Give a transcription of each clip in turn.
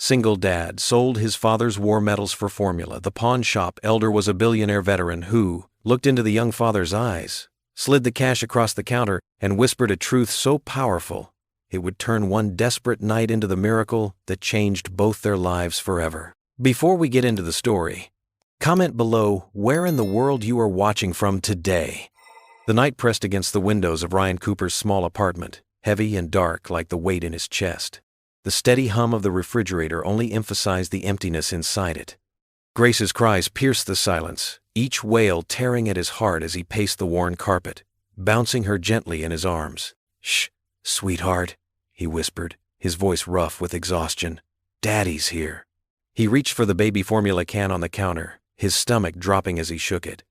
single dad, sold his father's war medals for formula. The pawn shop elder was a billionaire veteran who looked into the young father's eyes, slid the cash across the counter, and whispered a truth so powerful it would turn one desperate night into the miracle that changed both their lives forever. Before we get into the story, comment below where in the world you are watching from today. The night pressed against the windows of Ryan Cooper's small apartment, heavy and dark like the weight in his chest. The steady hum of the refrigerator only emphasized the emptiness inside it. Grace's cries pierced the silence, each wail tearing at his heart as he paced the worn carpet, bouncing her gently in his arms. "Shh, sweetheart," he whispered, his voice rough with exhaustion. "Daddy's here." He reached for the baby formula can on the counter, his stomach dropping as he shook it.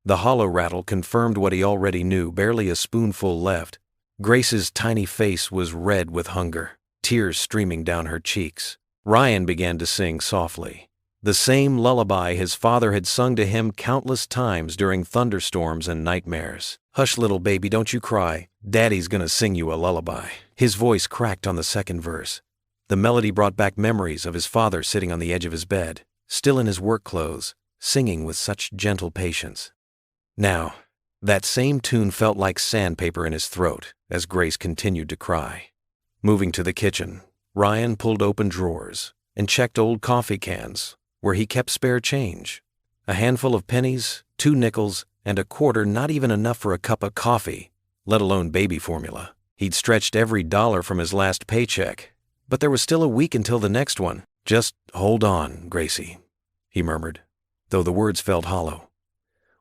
The hollow rattle confirmed what he already knew, barely a spoonful left. Grace's tiny face was red with hunger, tears streaming down her cheeks. Ryan began to sing softly, the same lullaby his father had sung to him countless times during thunderstorms and nightmares. "Hush, little baby, don't you cry. Daddy's gonna sing you a lullaby." His voice cracked on the second verse. The melody brought back memories of his father sitting on the edge of his bed, still in his work clothes, singing with such gentle patience. Now, that same tune felt like sandpaper in his throat as Grace continued to cry. Moving to the kitchen, Ryan pulled open drawers and checked old coffee cans where he kept spare change. A handful of pennies, 2 nickels, and a quarter, not even enough for a cup of coffee, let alone baby formula. He'd stretched every dollar from his last paycheck, but there was still a week until the next one. "Just hold on, Gracie," he murmured, though the words felt hollow.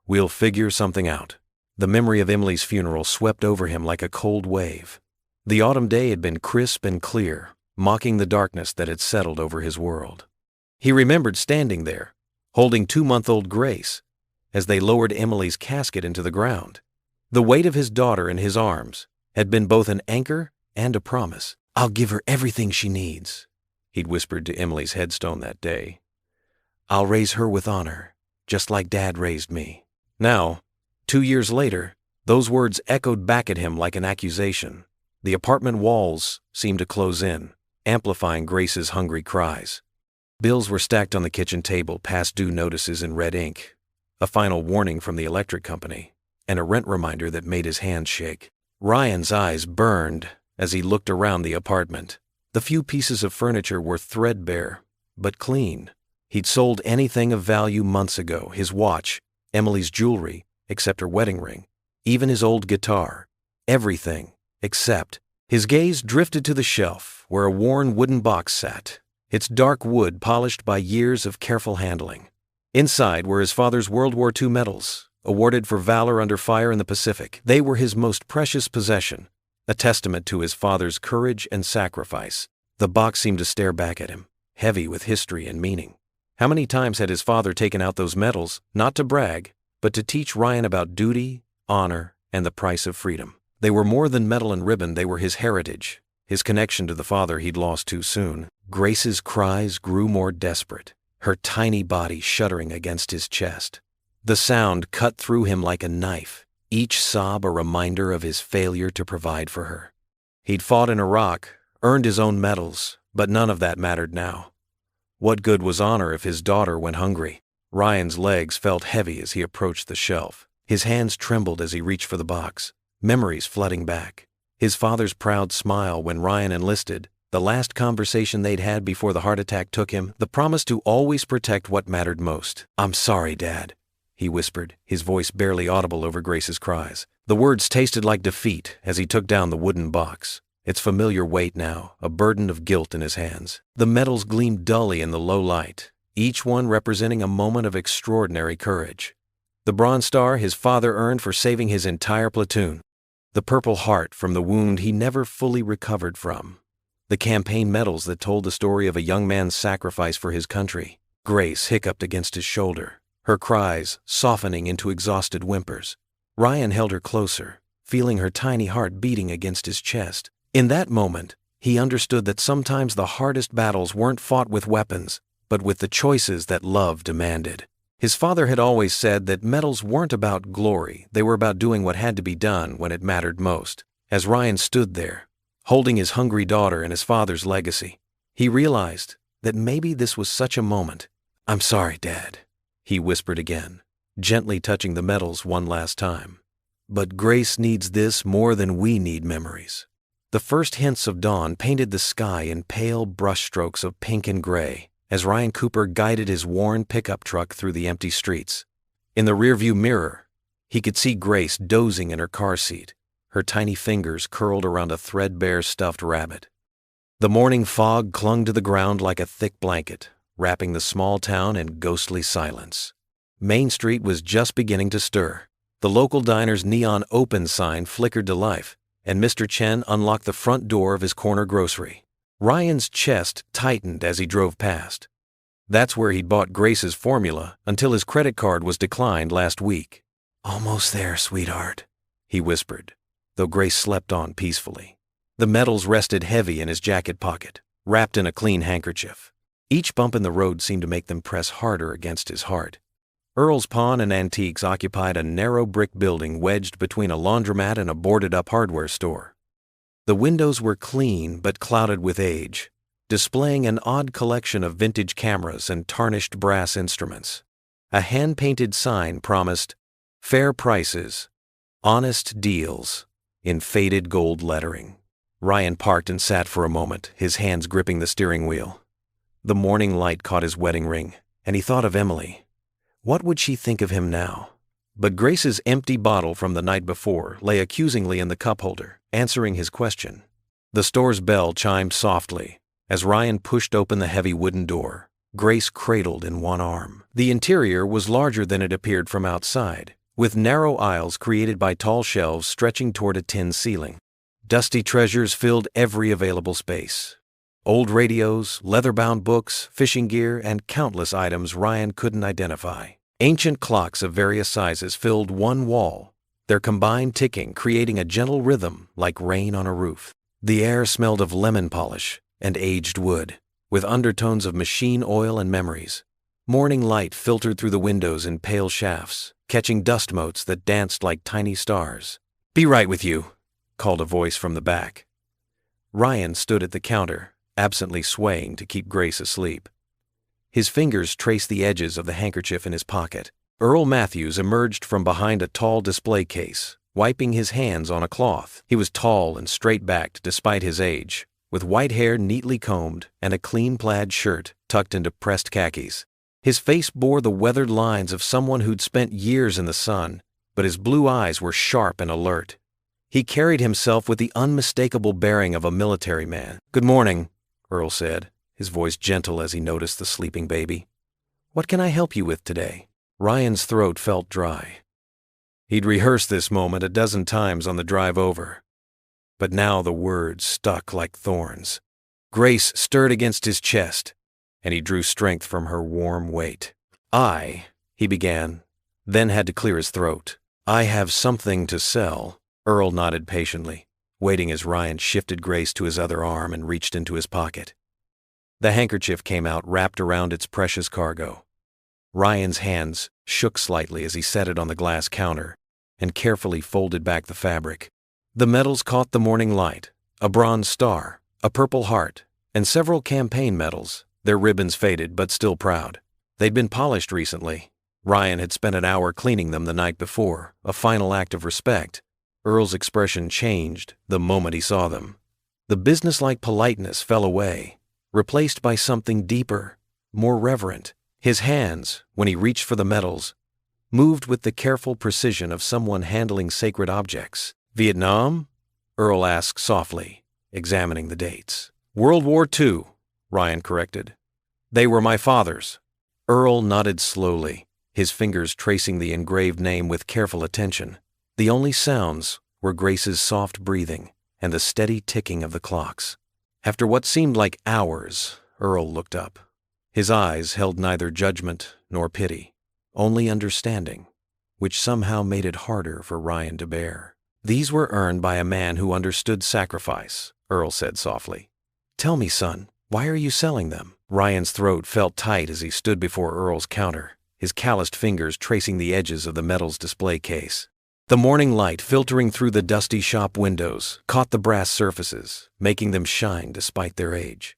"We'll figure something out." The memory of Emily's funeral swept over him like a cold wave. The autumn day had been crisp and clear, mocking the darkness that had settled over his world. He remembered standing there, holding 2-month-old Grace, as they lowered Emily's casket into the ground. The weight of his daughter in his arms had been both an anchor and a promise. "I'll give her everything she needs," he'd whispered to Emily's headstone that day. "I'll raise her with honor, just like Dad raised me." Now, 2 years later, those words echoed back at him like an accusation. The apartment walls seemed to close in, amplifying Grace's hungry cries. Bills were stacked on the kitchen table, past due notices in red ink, a final warning from the electric company, and a rent reminder that made his hands shake. Ryan's eyes burned as he looked around the apartment. The few pieces of furniture were threadbare, but clean. He'd sold anything of value months ago: his watch, Emily's jewelry, except her wedding ring, even his old guitar. Everything, except. His gaze drifted to the shelf where a worn wooden box sat, its dark wood polished by years of careful handling. Inside were his father's World War II medals, awarded for valor under fire in the Pacific. They were his most precious possession, a testament to his father's courage and sacrifice. The box seemed to stare back at him, heavy with history and meaning. How many times had his father taken out those medals, not to brag, but to teach Ryan about duty, honor, and the price of freedom? They were more than medal and ribbon, they were his heritage, his connection to the father he'd lost too soon. Grace's cries grew more desperate, her tiny body shuddering against his chest. The sound cut through him like a knife, each sob a reminder of his failure to provide for her. He'd fought in Iraq, earned his own medals, but none of that mattered now. What good was honor if his daughter went hungry? Ryan's legs felt heavy as he approached the shelf. His hands trembled as he reached for the box, memories flooding back. His father's proud smile when Ryan enlisted, the last conversation they'd had before the heart attack took him, the promise to always protect what mattered most. "I'm sorry, Dad," he whispered, his voice barely audible over Grace's cries. The words tasted like defeat as he took down the wooden box, its familiar weight now a burden of guilt in his hands. The medals gleamed dully in the low light, each one representing a moment of extraordinary courage. The Bronze Star his father earned for saving his entire platoon. The Purple Heart from the wound he never fully recovered from. The campaign medals that told the story of a young man's sacrifice for his country. Grace hiccuped against his shoulder, her cries softening into exhausted whimpers. Ryan held her closer, feeling her tiny heart beating against his chest. In that moment, he understood that sometimes the hardest battles weren't fought with weapons, but with the choices that love demanded. His father had always said that medals weren't about glory, they were about doing what had to be done when it mattered most. As Ryan stood there, holding his hungry daughter and his father's legacy, he realized that maybe this was such a moment. "I'm sorry, Dad," he whispered again, gently touching the metals one last time. "But Grace needs this more than we need memories." The first hints of dawn painted the sky in pale brushstrokes of pink and gray as Ryan Cooper guided his worn pickup truck through the empty streets. In the rearview mirror, he could see Grace dozing in her car seat, her tiny fingers curled around a threadbare stuffed rabbit. The morning fog clung to the ground like a thick blanket, wrapping the small town in ghostly silence. Main Street was just beginning to stir. The local diner's neon open sign flickered to life, and Mr. Chen unlocked the front door of his corner grocery. Ryan's chest tightened as he drove past. That's where he'd bought Grace's formula until his credit card was declined last week. "Almost there, sweetheart," he whispered, though Grace slept on peacefully. The metals rested heavy in his jacket pocket, wrapped in a clean handkerchief. Each bump in the road seemed to make them press harder against his heart. Earl's Pawn and Antiques occupied a narrow brick building wedged between a laundromat and a boarded-up hardware store. The windows were clean but clouded with age, displaying an odd collection of vintage cameras and tarnished brass instruments. A hand-painted sign promised, "Fair prices, honest deals," in faded gold lettering. Ryan parked and sat for a moment, his hands gripping the steering wheel. The morning light caught his wedding ring, and he thought of Emily. What would she think of him now? But Grace's empty bottle from the night before lay accusingly in the cup holder, answering his question. The store's bell chimed softly as Ryan pushed open the heavy wooden door, Grace cradled in one arm. The interior was larger than it appeared from outside, with narrow aisles created by tall shelves stretching toward a tin ceiling. Dusty treasures filled every available space. Old radios, leather-bound books, fishing gear, and countless items Ryan couldn't identify. Ancient clocks of various sizes filled one wall, their combined ticking creating a gentle rhythm like rain on a roof. The air smelled of lemon polish and aged wood, with undertones of machine oil and memories. Morning light filtered through the windows in pale shafts, catching dust motes that danced like tiny stars. "Be right with you," called a voice from the back. Ryan stood at the counter, absently swaying to keep Grace asleep. His fingers traced the edges of the handkerchief in his pocket. Earl Matthews emerged from behind a tall display case, wiping his hands on a cloth. He was tall and straight-backed despite his age, with white hair neatly combed and a clean plaid shirt tucked into pressed khakis. His face bore the weathered lines of someone who'd spent years in the sun, but his blue eyes were sharp and alert. He carried himself with the unmistakable bearing of a military man. "Good morning," Earl said, his voice gentle as he noticed the sleeping baby. "What can I help you with today?" Ryan's throat felt dry. He'd rehearsed this moment a dozen times on the drive over, but now the words stuck like thorns. Grace stirred against his chest, and he drew strength from her warm weight. He began, then had to clear his throat. "I have something to sell." Earl nodded patiently, waiting as Ryan shifted Grace to his other arm and reached into his pocket. The handkerchief came out wrapped around its precious cargo. Ryan's hands shook slightly as he set it on the glass counter and carefully folded back the fabric. The metals caught the morning light, a bronze star, a purple heart, and several campaign medals, their ribbons faded but still proud. They'd been polished recently. Ryan had spent an hour cleaning them the night before, a final act of respect. Earl's expression changed the moment he saw them. The businesslike politeness fell away, replaced by something deeper, more reverent. His hands, when he reached for the metals, moved with the careful precision of someone handling sacred objects. "Vietnam?" Earl asked softly, examining the dates. "World War II," Ryan corrected. "They were my father's." Earl nodded slowly, his fingers tracing the engraved name with careful attention. The only sounds were Grace's soft breathing and the steady ticking of the clocks. After what seemed like hours, Earl looked up. His eyes held neither judgment nor pity, only understanding, which somehow made it harder for Ryan to bear. "These were earned by a man who understood sacrifice," Earl said softly. "Tell me, son, why are you selling them?" Ryan's throat felt tight as he stood before Earl's counter, his calloused fingers tracing the edges of the metal's display case. The morning light filtering through the dusty shop windows caught the brass surfaces, making them shine despite their age.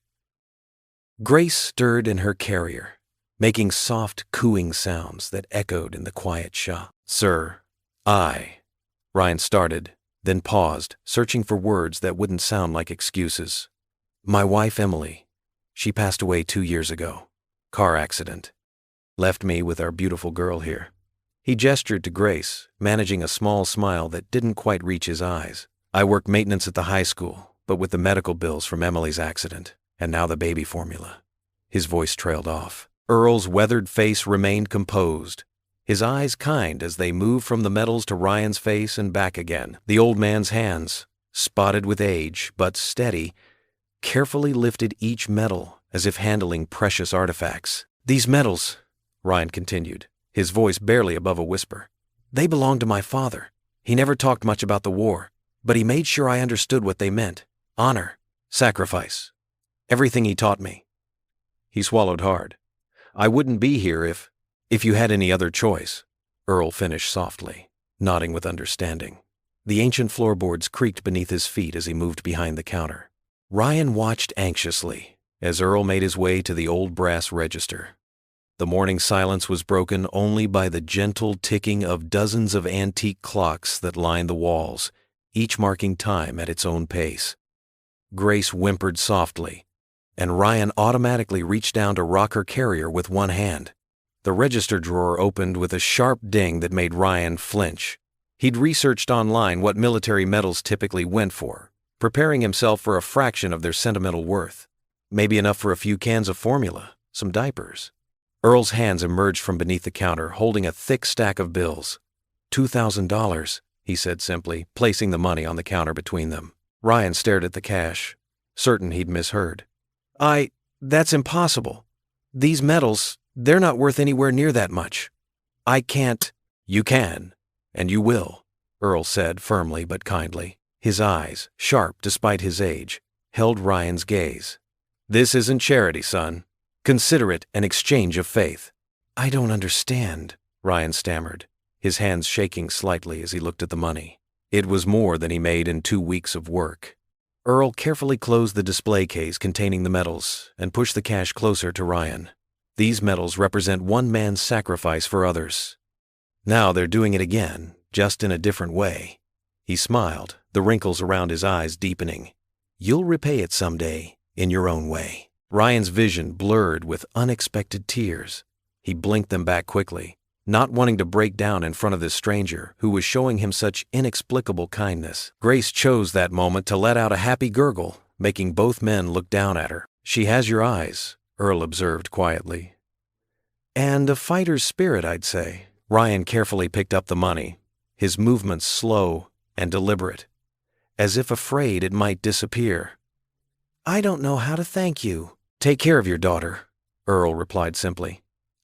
Grace stirred in her carrier, making soft, cooing sounds that echoed in the quiet shop. "Sir, Ryan started, then paused, searching for words that wouldn't sound like excuses. "My wife, Emily. She passed away 2 years ago. Car accident. Left me with our beautiful girl here." He gestured to Grace, managing a small smile that didn't quite reach his eyes. "I worked maintenance at the high school, but with the medical bills from Emily's accident, and now the baby formula." His voice trailed off. Earl's weathered face remained composed, his eyes kind as they moved from the metals to Ryan's face and back again. The old man's hands, spotted with age, but steady, carefully lifted each metal as if handling precious artifacts. "These metals," Ryan continued, his voice barely above a whisper, "they belonged to my father. He never talked much about the war, but he made sure I understood what they meant. Honor, sacrifice, everything he taught me." He swallowed hard. "I wouldn't be here if you had any other choice," Earl finished softly, nodding with understanding. The ancient floorboards creaked beneath his feet as he moved behind the counter. Ryan watched anxiously as Earl made his way to the old brass register. The morning silence was broken only by the gentle ticking of dozens of antique clocks that lined the walls, each marking time at its own pace. Grace whimpered softly, and Ryan automatically reached down to rock her carrier with one hand. The register drawer opened with a sharp ding that made Ryan flinch. He'd researched online what military medals typically went for, preparing himself for a fraction of their sentimental worth. Maybe enough for a few cans of formula, some diapers. Earl's hands emerged from beneath the counter, holding a thick stack of bills. $2,000, he said simply, placing the money on the counter between them. Ryan stared at the cash, certain he'd misheard. That's impossible. These medals, they're not worth anywhere near that much. I can't." "You can, and you will," Earl said firmly but kindly. His eyes, sharp despite his age, held Ryan's gaze. "This isn't charity, son. Consider it an exchange of faith." "I don't understand," Ryan stammered, his hands shaking slightly as he looked at the money. It was more than he made in 2 weeks of work. Earl carefully closed the display case containing the medals and pushed the cash closer to Ryan. "These medals represent one man's sacrifice for others. Now they're doing it again, just in a different way." He smiled, the wrinkles around his eyes deepening. "You'll repay it someday, in your own way." Ryan's vision blurred with unexpected tears. He blinked them back quickly, not wanting to break down in front of this stranger who was showing him such inexplicable kindness. Grace chose that moment to let out a happy gurgle, making both men look down at her. "She has your eyes," Earl observed quietly. "And a fighter's spirit, I'd say." Ryan carefully picked up the money, his movements slow and deliberate, as if afraid it might disappear. "I don't know how to thank you." "Take care of your daughter," Earl replied simply.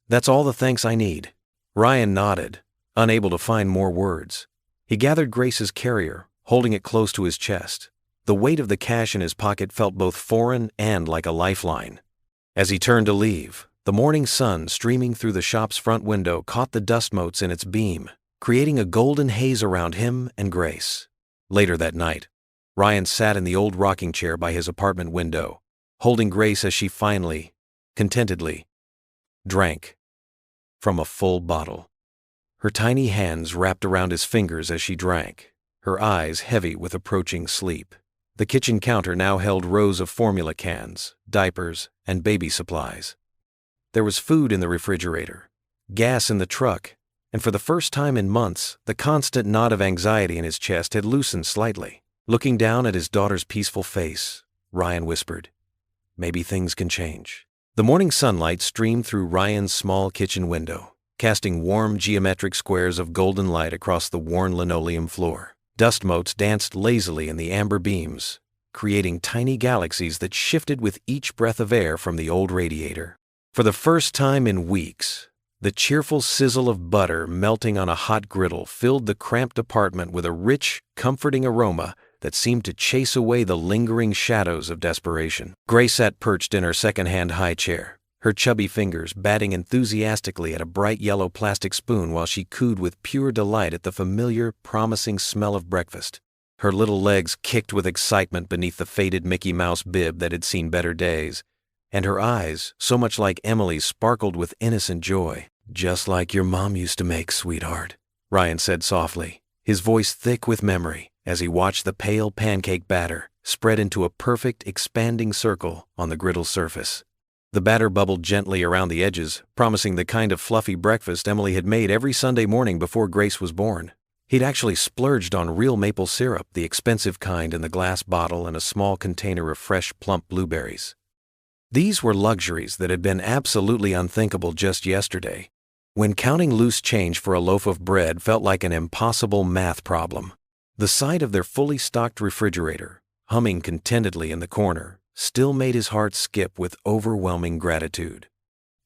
"That's all the thanks I need." Ryan nodded, unable to find more words. He gathered Grace's carrier, holding it close to his chest. The weight of the cash in his pocket felt both foreign and like a lifeline. As he turned to leave, the morning sun streaming through the shop's front window caught the dust motes in its beam, creating a golden haze around him and Grace. Later that night, Ryan sat in the old rocking chair by his apartment window, holding Grace as she finally, contentedly, drank from a full bottle. Her tiny hands wrapped around his fingers as she drank, her eyes heavy with approaching sleep. The kitchen counter now held rows of formula cans, diapers, and baby supplies. There was food in the refrigerator, gas in the truck, and for the first time in months, the constant knot of anxiety in his chest had loosened slightly. Looking down at his daughter's peaceful face, Ryan whispered, "Maybe things can change." The morning sunlight streamed through Ryan's small kitchen window, casting warm geometric squares of golden light across the worn linoleum floor. Dust motes danced lazily in the amber beams, creating tiny galaxies that shifted with each breath of air from the old radiator. For the first time in weeks, the cheerful sizzle of butter melting on a hot griddle filled the cramped apartment with a rich, comforting aroma that seemed to chase away the lingering shadows of desperation. Grace sat perched in her second-hand high chair, her chubby fingers batting enthusiastically at a bright yellow plastic spoon while she cooed with pure delight at the familiar, promising smell of breakfast. Her little legs kicked with excitement beneath the faded Mickey Mouse bib that had seen better days, and her eyes, so much like Emily's, sparkled with innocent joy. "Just like your mom used to make, sweetheart," Ryan said softly, his voice thick with memory, as he watched the pale pancake batter spread into a perfect expanding circle on the griddle surface. The batter bubbled gently around the edges, promising the kind of fluffy breakfast Emily had made every Sunday morning before Grace was born. He'd actually splurged on real maple syrup, the expensive kind in the glass bottle, and a small container of fresh, plump blueberries. These were luxuries that had been absolutely unthinkable just yesterday, when counting loose change for a loaf of bread felt like an impossible math problem. The sight of their fully stocked refrigerator, humming contentedly in the corner, still made his heart skip with overwhelming gratitude.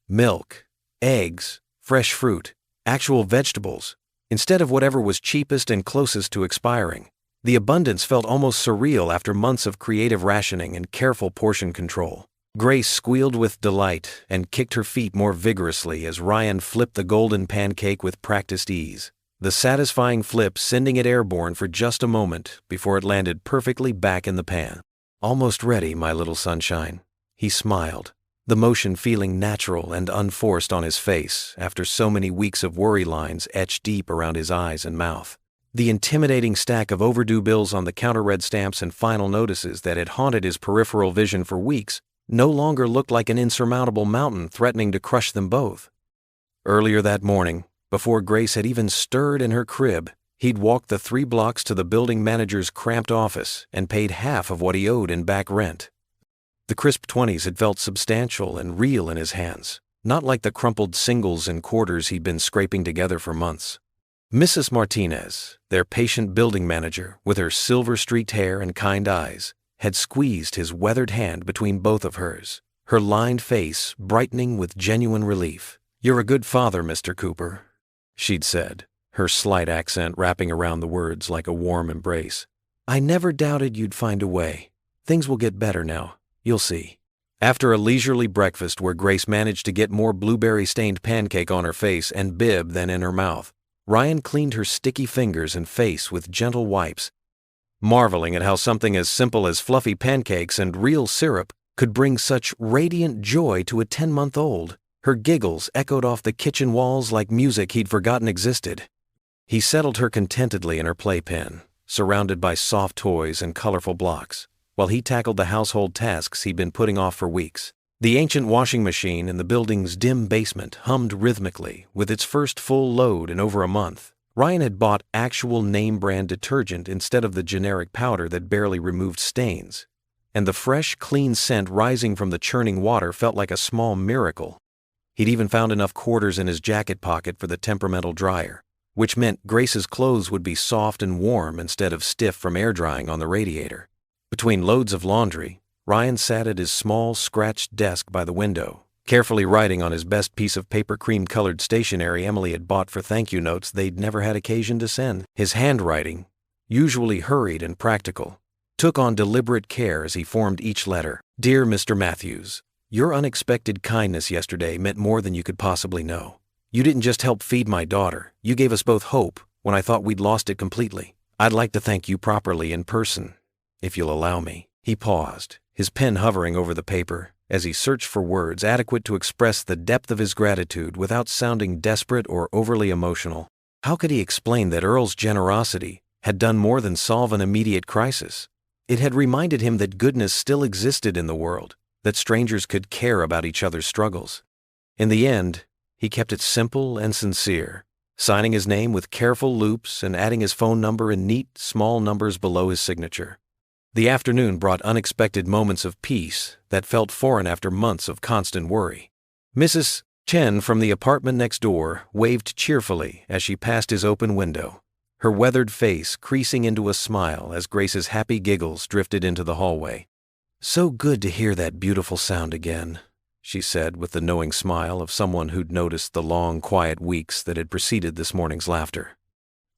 Milk, eggs, fresh fruit, actual vegetables, instead of whatever was cheapest and closest to expiring. The abundance felt almost surreal after months of creative rationing and careful portion control. Grace squealed with delight and kicked her feet more vigorously as Ryan flipped the golden pancake with practiced ease, the satisfying flip sending it airborne for just a moment before it landed perfectly back in the pan. "Almost ready, my little sunshine," he smiled, the motion feeling natural and unforced on his face after so many weeks of worry lines etched deep around his eyes and mouth. The intimidating stack of overdue bills on the counter, red stamps and final notices that had haunted his peripheral vision for weeks, no longer looked like an insurmountable mountain threatening to crush them both. Earlier that morning, before Grace had even stirred in her crib, he'd walked the 3 blocks to the building manager's cramped office and paid half of what he owed in back rent. The crisp 20s had felt substantial and real in his hands, not like the crumpled singles and quarters he'd been scraping together for months. Mrs. Martinez, their patient building manager with her silver-streaked hair and kind eyes, had squeezed his weathered hand between both of hers, her lined face brightening with genuine relief. "You're a good father, Mr. Cooper," she'd said, her slight accent wrapping around the words like a warm embrace. "I never doubted you'd find a way. Things will get better now. You'll see." After a leisurely breakfast where Grace managed to get more blueberry-stained pancake on her face and bib than in her mouth, Ryan cleaned her sticky fingers and face with gentle wipes, marveling at how something as simple as fluffy pancakes and real syrup could bring such radiant joy to a 10-month-old. Her giggles echoed off the kitchen walls like music he'd forgotten existed. He settled her contentedly in her playpen, surrounded by soft toys and colorful blocks, while he tackled the household tasks he'd been putting off for weeks. The ancient washing machine in the building's dim basement hummed rhythmically with its first full load in over a month. Ryan had bought actual name-brand detergent instead of the generic powder that barely removed stains, and the fresh, clean scent rising from the churning water felt like a small miracle. He'd even found enough quarters in his jacket pocket for the temperamental dryer, which meant Grace's clothes would be soft and warm instead of stiff from air drying on the radiator. Between loads of laundry, Ryan sat at his small, scratched desk by the window, carefully writing on his best piece of paper cream-colored stationery Emily had bought for thank-you notes they'd never had occasion to send. His handwriting, usually hurried and practical, took on deliberate care as he formed each letter. "Dear Mr. Matthews, your unexpected kindness yesterday meant more than you could possibly know. You didn't just help feed my daughter, you gave us both hope when I thought we'd lost it completely. I'd like to thank you properly in person, if you'll allow me." He paused, his pen hovering over the paper, as he searched for words adequate to express the depth of his gratitude without sounding desperate or overly emotional. How could he explain that Earl's generosity had done more than solve an immediate crisis? It had reminded him that goodness still existed in the world, that strangers could care about each other's struggles. In the end, he kept it simple and sincere, signing his name with careful loops and adding his phone number in neat, small numbers below his signature. The afternoon brought unexpected moments of peace that felt foreign after months of constant worry. Mrs. Chen from the apartment next door waved cheerfully as she passed his open window, her weathered face creasing into a smile as Grace's happy giggles drifted into the hallway. "So good to hear that beautiful sound again," she said with the knowing smile of someone who'd noticed the long, quiet weeks that had preceded this morning's laughter.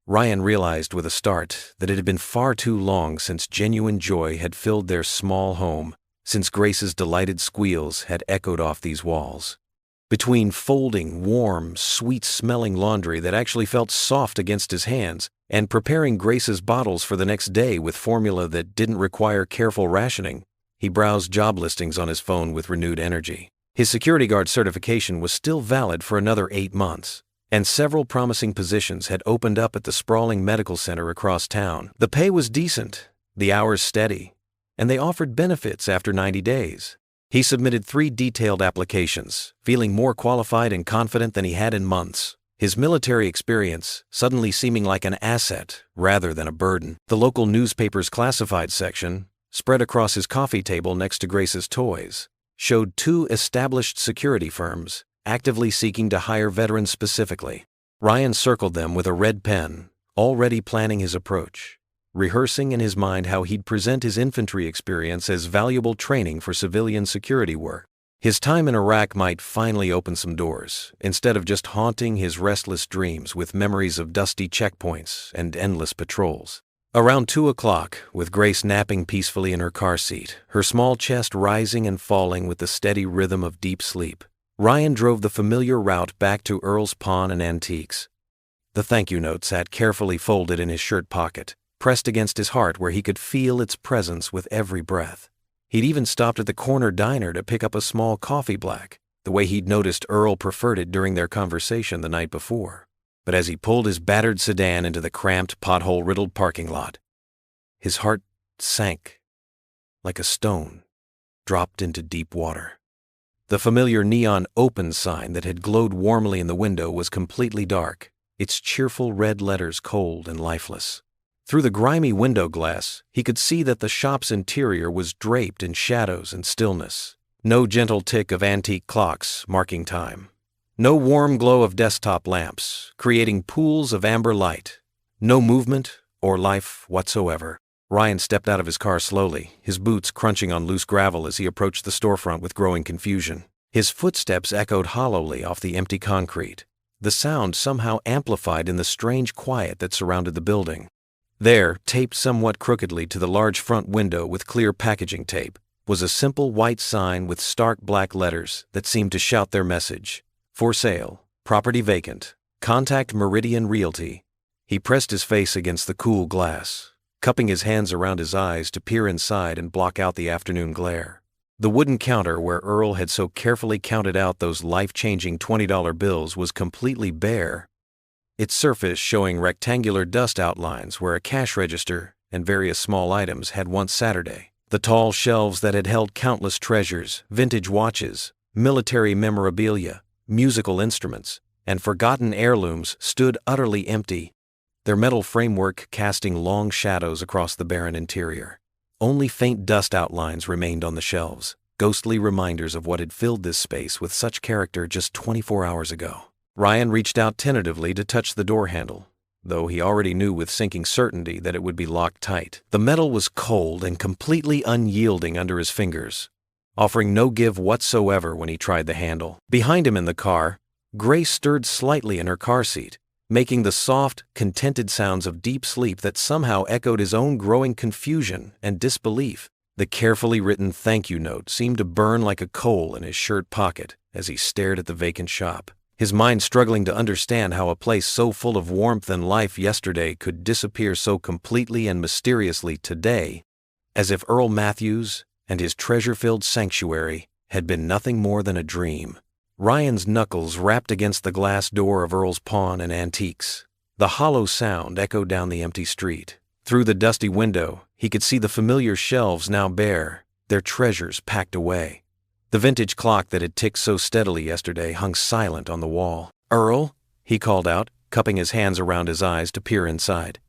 Ryan realized with a start that it had been far too long since genuine joy had filled their small home, since Grace's delighted squeals had echoed off these walls. Between folding warm, sweet-smelling laundry that actually felt soft against his hands and preparing Grace's bottles for the next day with formula that didn't require careful rationing, He browsed job listings on his phone with renewed energy. His security guard certification was still valid for another 8 months, and several promising positions had opened up at the sprawling medical center across town. The pay was decent, the hours steady, and they offered benefits after 90 days. He submitted 3 detailed applications, feeling more qualified and confident than he had in months. His military experience suddenly seeming like an asset rather than a burden. The local newspaper's classified section, spread across his coffee table next to Grace's toys, showed 2 established security firms actively seeking to hire veterans specifically. Ryan circled them with a red pen, already planning his approach, rehearsing in his mind how he'd present his infantry experience as valuable training for civilian security work. His time in Iraq might finally open some doors, instead of just haunting his restless dreams with memories of dusty checkpoints and endless patrols. Around 2 o'clock, with Grace napping peacefully in her car seat, her small chest rising and falling with the steady rhythm of deep sleep, Ryan drove the familiar route back to Earl's Pawn and Antiques. The thank you note sat carefully folded in his shirt pocket, pressed against his heart where he could feel its presence with every breath. He'd even stopped at the corner diner to pick up a small coffee black, the way he'd noticed Earl preferred it during their conversation the night before. But as he pulled his battered sedan into the cramped, pothole-riddled parking lot, his heart sank like a stone dropped into deep water. The familiar neon open sign that had glowed warmly in the window was completely dark, its cheerful red letters cold and lifeless. Through the grimy window glass, he could see that the shop's interior was draped in shadows and stillness. No gentle tick of antique clocks marking time. No warm glow of desktop lamps, creating pools of amber light. No movement or life whatsoever. Ryan stepped out of his car slowly, his boots crunching on loose gravel as he approached the storefront with growing confusion. His footsteps echoed hollowly off the empty concrete, the sound somehow amplified in the strange quiet that surrounded the building. There, taped somewhat crookedly to the large front window with clear packaging tape, was a simple white sign with stark black letters that seemed to shout their message. For sale, property vacant, contact Meridian Realty. He pressed his face against the cool glass, cupping his hands around his eyes to peer inside and block out the afternoon glare. The wooden counter where Earl had so carefully counted out those life-changing $20 bills was completely bare, its surface showing rectangular dust outlines where a cash register and various small items had once Saturday. The tall shelves that had held countless treasures, vintage watches, military memorabilia, musical instruments, and forgotten heirlooms stood utterly empty, their metal framework casting long shadows across the barren interior. Only faint dust outlines remained on the shelves, ghostly reminders of what had filled this space with such character just 24 hours ago. Ryan reached out tentatively to touch the door handle, though he already knew with sinking certainty that it would be locked tight. The metal was cold and completely unyielding under his fingers, offering no give whatsoever when he tried the handle. Behind him in the car, Grace stirred slightly in her car seat, making the soft, contented sounds of deep sleep that somehow echoed his own growing confusion and disbelief. The carefully written thank you note seemed to burn like a coal in his shirt pocket as he stared at the vacant shop, his mind struggling to understand how a place so full of warmth and life yesterday could disappear so completely and mysteriously today, as if Earl Matthews and his treasure-filled sanctuary had been nothing more than a dream. Ryan's knuckles rapped against the glass door of Earl's Pawn and Antiques. The hollow sound echoed down the empty street. Through the dusty window, he could see the familiar shelves now bare, their treasures packed away. The vintage clock that had ticked so steadily yesterday hung silent on the wall. "Earl," he called out, cupping his hands around his eyes to peer inside.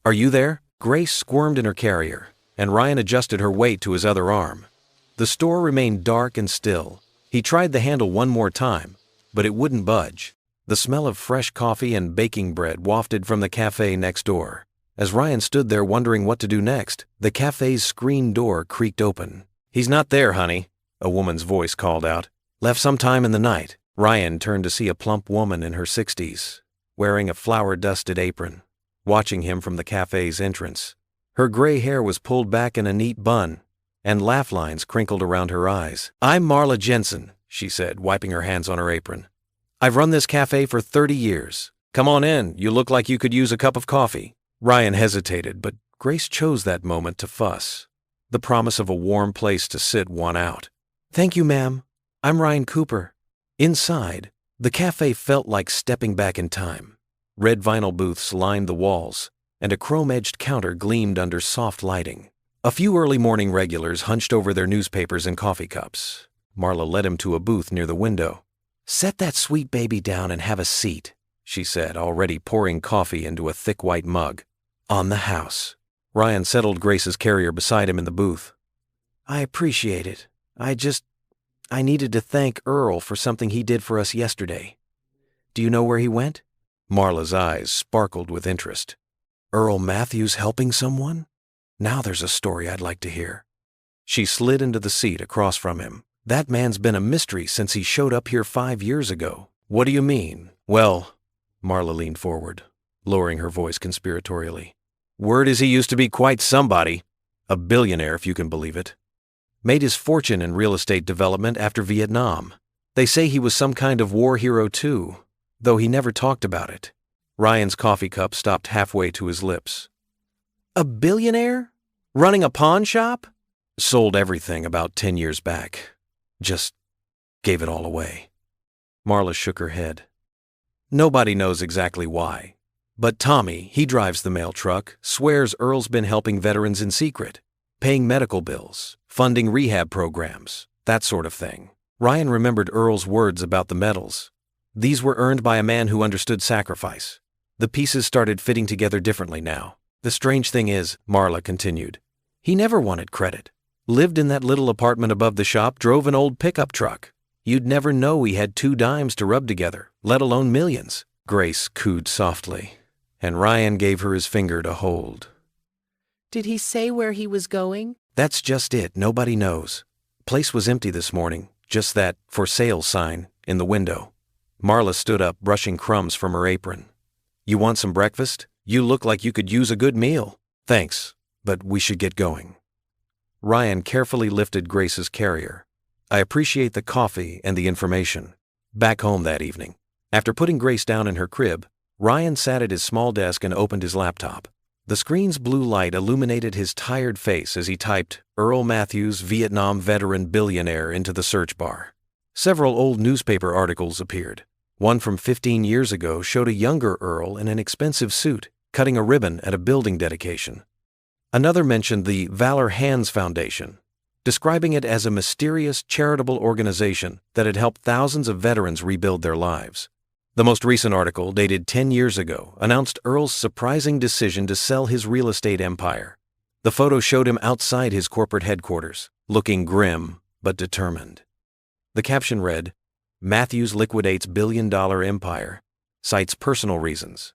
"Are you there?" Grace squirmed in her carrier, and Ryan adjusted her weight to his other arm. The store remained dark and still. He tried the handle one more time, but it wouldn't budge. The smell of fresh coffee and baking bread wafted from the cafe next door. As Ryan stood there wondering what to do next, the cafe's screen door creaked open. "He's not there, honey," a woman's voice called out. "Left sometime in the night." Ryan turned to see a plump woman in her 60s, wearing a flour-dusted apron, watching him from the cafe's entrance. Her gray hair was pulled back in a neat bun, and laugh lines crinkled around her eyes. "I'm Marla Jensen," she said, wiping her hands on her apron. "I've run this cafe for 30 years. Come on in, you look like you could use a cup of coffee." Ryan hesitated, but Grace chose that moment to fuss. the promise of a warm place to sit won out. "Thank you, ma'am. I'm Ryan Cooper." Inside, the cafe felt like stepping back in time. Red vinyl booths lined the walls, and a chrome-edged counter gleamed under soft lighting. A few early morning regulars hunched over their newspapers and coffee cups. Marla led him to a booth near the window. "Set that sweet baby down and have a seat," she said, already pouring coffee into a thick white mug. "On the house." Ryan settled Grace's carrier beside him in the booth. "I appreciate it. I needed to thank Earl for something he did for us yesterday. Do you know where he went?" Marla's eyes sparkled with interest. "Earl Matthews helping someone? Now there's a story I'd like to hear." She slid into the seat across from him. "That man's been a mystery since he showed up here 5 years ago." "What do you mean?" "Well," Marla leaned forward, lowering her voice conspiratorially. "Word is he used to be quite somebody. A billionaire, if you can believe it. Made his fortune in real estate development after Vietnam. They say he was some kind of war hero too, though he never talked about it." Ryan's coffee cup stopped halfway to his lips. "A billionaire? Running a pawn shop?" "Sold everything about 10 years back. Just gave it all away." Marla shook her head. "Nobody knows exactly why. But Tommy, he drives the mail truck, swears Earl's been helping veterans in secret, paying medical bills, funding rehab programs, that sort of thing." Ryan remembered Earl's words about the medals. These were earned by a man who understood sacrifice. The pieces started fitting together differently now. "The strange thing is," Marla continued, "he never wanted credit. Lived in that little apartment above the shop, drove an old pickup truck. You'd never know he had 2 dimes to rub together, let alone millions." Grace cooed softly, and Ryan gave her his finger to hold. "Did he say where he was going?" "That's just it. Nobody knows. Place was empty this morning, just that for sale sign in the window." Marla stood up, brushing crumbs from her apron. "You want some breakfast? You look like you could use a good meal." "Thanks, but we should get going." Ryan carefully lifted Grace's carrier. "I appreciate the coffee and the information." Back home that evening, after putting Grace down in her crib, Ryan sat at his small desk and opened his laptop. The screen's blue light illuminated his tired face as he typed "Earl Matthews, Vietnam veteran billionaire" into the search bar. Several old newspaper articles appeared. One from 15 years ago showed a younger Earl in an expensive suit, cutting a ribbon at a building dedication. Another mentioned the Valor Hands Foundation, describing it as a mysterious charitable organization that had helped thousands of veterans rebuild their lives. The most recent article, dated 10 years ago, announced Earl's surprising decision to sell his real estate empire. The photo showed him outside his corporate headquarters, looking grim but determined. The caption read, "Matthews liquidates billion-dollar empire, cites personal reasons."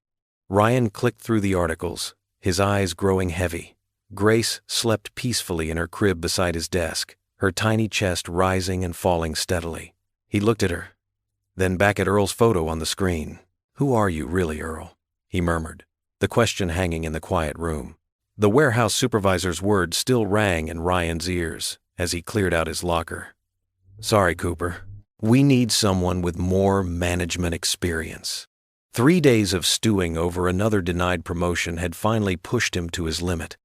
Ryan clicked through the articles, his eyes growing heavy. Grace slept peacefully in her crib beside his desk, her tiny chest rising and falling steadily. He looked at her, then back at Earl's photo on the screen. "Who are you really, Earl?" he murmured, the question hanging in the quiet room. The warehouse supervisor's words still rang in Ryan's ears as he cleared out his locker. "Sorry, Cooper. We need someone with more management experience." 3 days of stewing over another denied promotion had finally pushed him to his limit.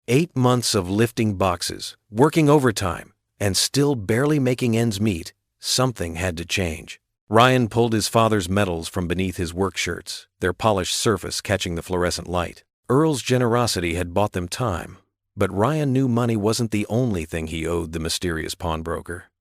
8 months of lifting boxes, working overtime, and still barely making ends meet. Something had to change. Ryan pulled his father's medals from beneath his work shirts, their polished surface catching the fluorescent light. Earl's generosity had bought them time, but Ryan knew money wasn't the only thing he owed the mysterious pawnbroker.